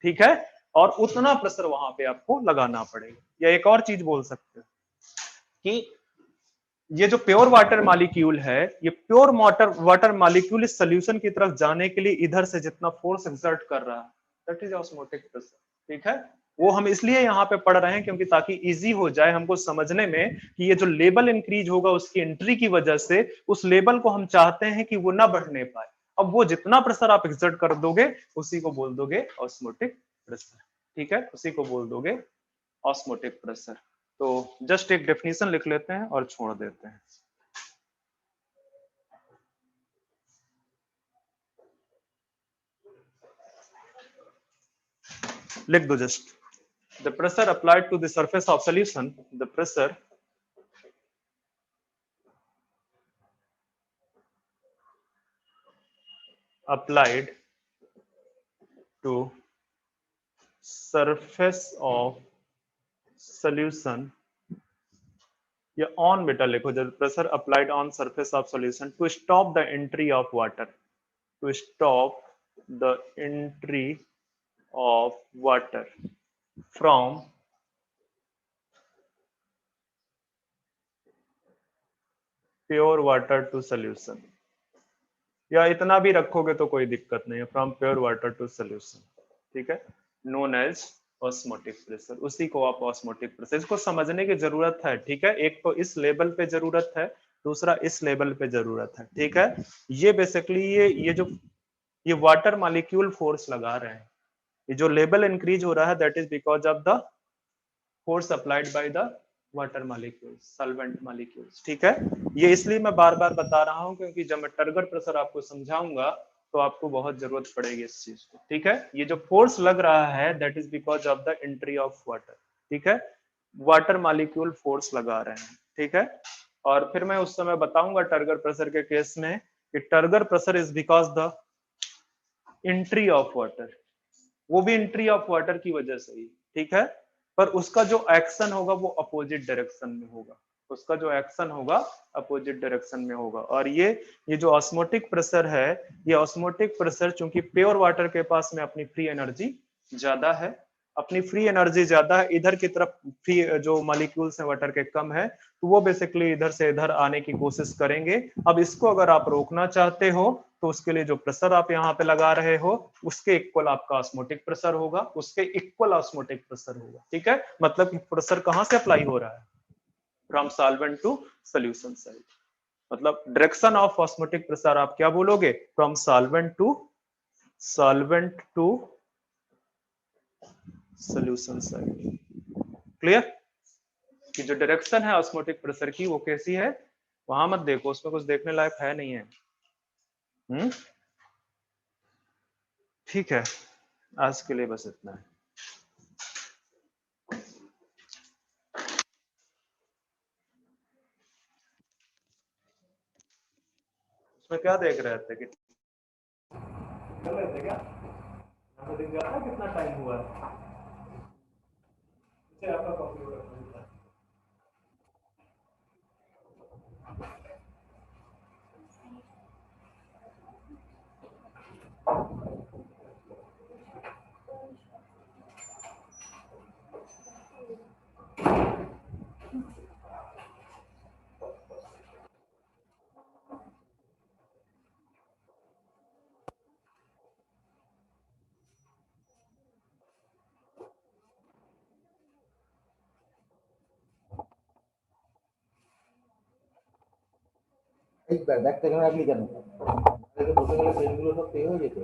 ठीक है, और उतना प्रेशर वहां पे आपको लगाना पड़ेगा। या एक और चीज बोल सकते हो कि ये जो प्योर वाटर मॉलिक्यूल है, ये प्योर वाटर मॉलिक्यूल इस सोल्यूशन की तरफ जाने के लिए इधर से जितना फोर्स एक्सर्ट कर रहा है दैट इज ऑस्मोटिक प्रेशर, ठीक है। वो हम इसलिए यहाँ पे पढ़ रहे हैं क्योंकि ताकि इजी हो जाए हमको समझने में कि ये जो लेवल इंक्रीज होगा उसकी एंट्री की वजह से उस लेवल को हम चाहते हैं कि वो ना बढ़ने पाए। अब वो जितना प्रेशर आप एक्सर्ट कर दोगे उसी को बोल दोगे ऑस्मोटिक प्रेशर, ठीक है, उसी को बोल दोगे ऑस्मोटिक प्रेशर। तो जस्ट एक डेफिनेशन लिख लेते हैं और छोड़ देते हैं। लिख दो just, the pressure applied to the surface of solution, the pressure applied to surface of solution, या on बेटा लिखो, जब pressure applied on surface of solution to stop the entry of water, to stop the entry of water from pure water to solution, या इतना भी रखोगे तो कोई दिक्कत नहीं है, from pure water to solution, ठीक है, नोन एज ऑस्मोटिक प्रेशर। उसी को आप ऑस्मोटिक प्रेशर, इसको समझने की जरूरत है, ठीक है। एक तो इस लेवल पे जरूरत है, दूसरा इस लेवल पे जरूरत है, ठीक है। ये बेसिकली ये वाटर मॉलिक्यूल फोर्स लगा रहे हैं, ये जो लेवल इंक्रीज हो रहा है that is because of the force applied by the water molecules, solvent molecules, ठीक है। ये इसलिए मैं बार बार बता रहा हूं क्योंकि जब मैं टर्गर प्रेशर आपको समझाऊंगा तो आपको बहुत जरूरत पड़ेगी इस चीज को, ठीक है। ये जो फोर्स लग रहा है that is because of the entry of water, ठीक है, वाटर मॉलिक्यूल फोर्स लगा रहे हैं, ठीक है। और फिर मैं उस समय बताऊंगा टर्गर प्रेशर के केस में कि turgor pressure is because the entry of water, वो भी एंट्री ऑफ वाटर की वजह से ही, ठीक है। पर उसका जो एक्शन होगा वो अपोजिट डायरेक्शन में होगा, उसका जो एक्शन होगा अपोजिट डायरेक्शन में होगा। और ये जो ऑस्मोटिक प्रेशर है, ये ऑस्मोटिक प्रेशर चूंकि प्योर वाटर के पास में अपनी फ्री एनर्जी ज्यादा है, अपनी फ्री एनर्जी ज्यादा है, इधर की तरफ फ्री जो मॉलिक्यूल्स हैं वाटर के कम है, तो वो बेसिकली इधर से इधर आने की कोशिश करेंगे। अब इसको अगर आप रोकना चाहते हो तो उसके लिए जो प्रेशर आप यहाँ पे लगा रहे हो उसके इक्वल आपका ऑस्मोटिक प्रेशर होगा, उसके इक्वल ऑस्मोटिक प्रेशर होगा। ठीक है, मतलब कि प्रेशर कहाँ से अप्लाई हो रहा है, from solvent to solution side. मतलब डायरेक्शन ऑफ ऑस्मोटिक प्रेशर आप क्या बोलोगे, from solvent to solution side. Clear, कि जो डायरेक्शन है ऑस्मोटिक प्रेशर की वो कैसी है, वहां मत देखो, उसमें कुछ देखने लायक है नहीं है। ठीक है, आज के लिए बस इतना है। उसमें क्या देख रहे थे कि कर रहे थे क्या, आपको दिख जाता है कितना टाइम हुआ है, आपका कंप्यूटर ব্যাগ থেকে আপনি কেন বসে গেলে পেনগুলো সব পে হয়ে যেত।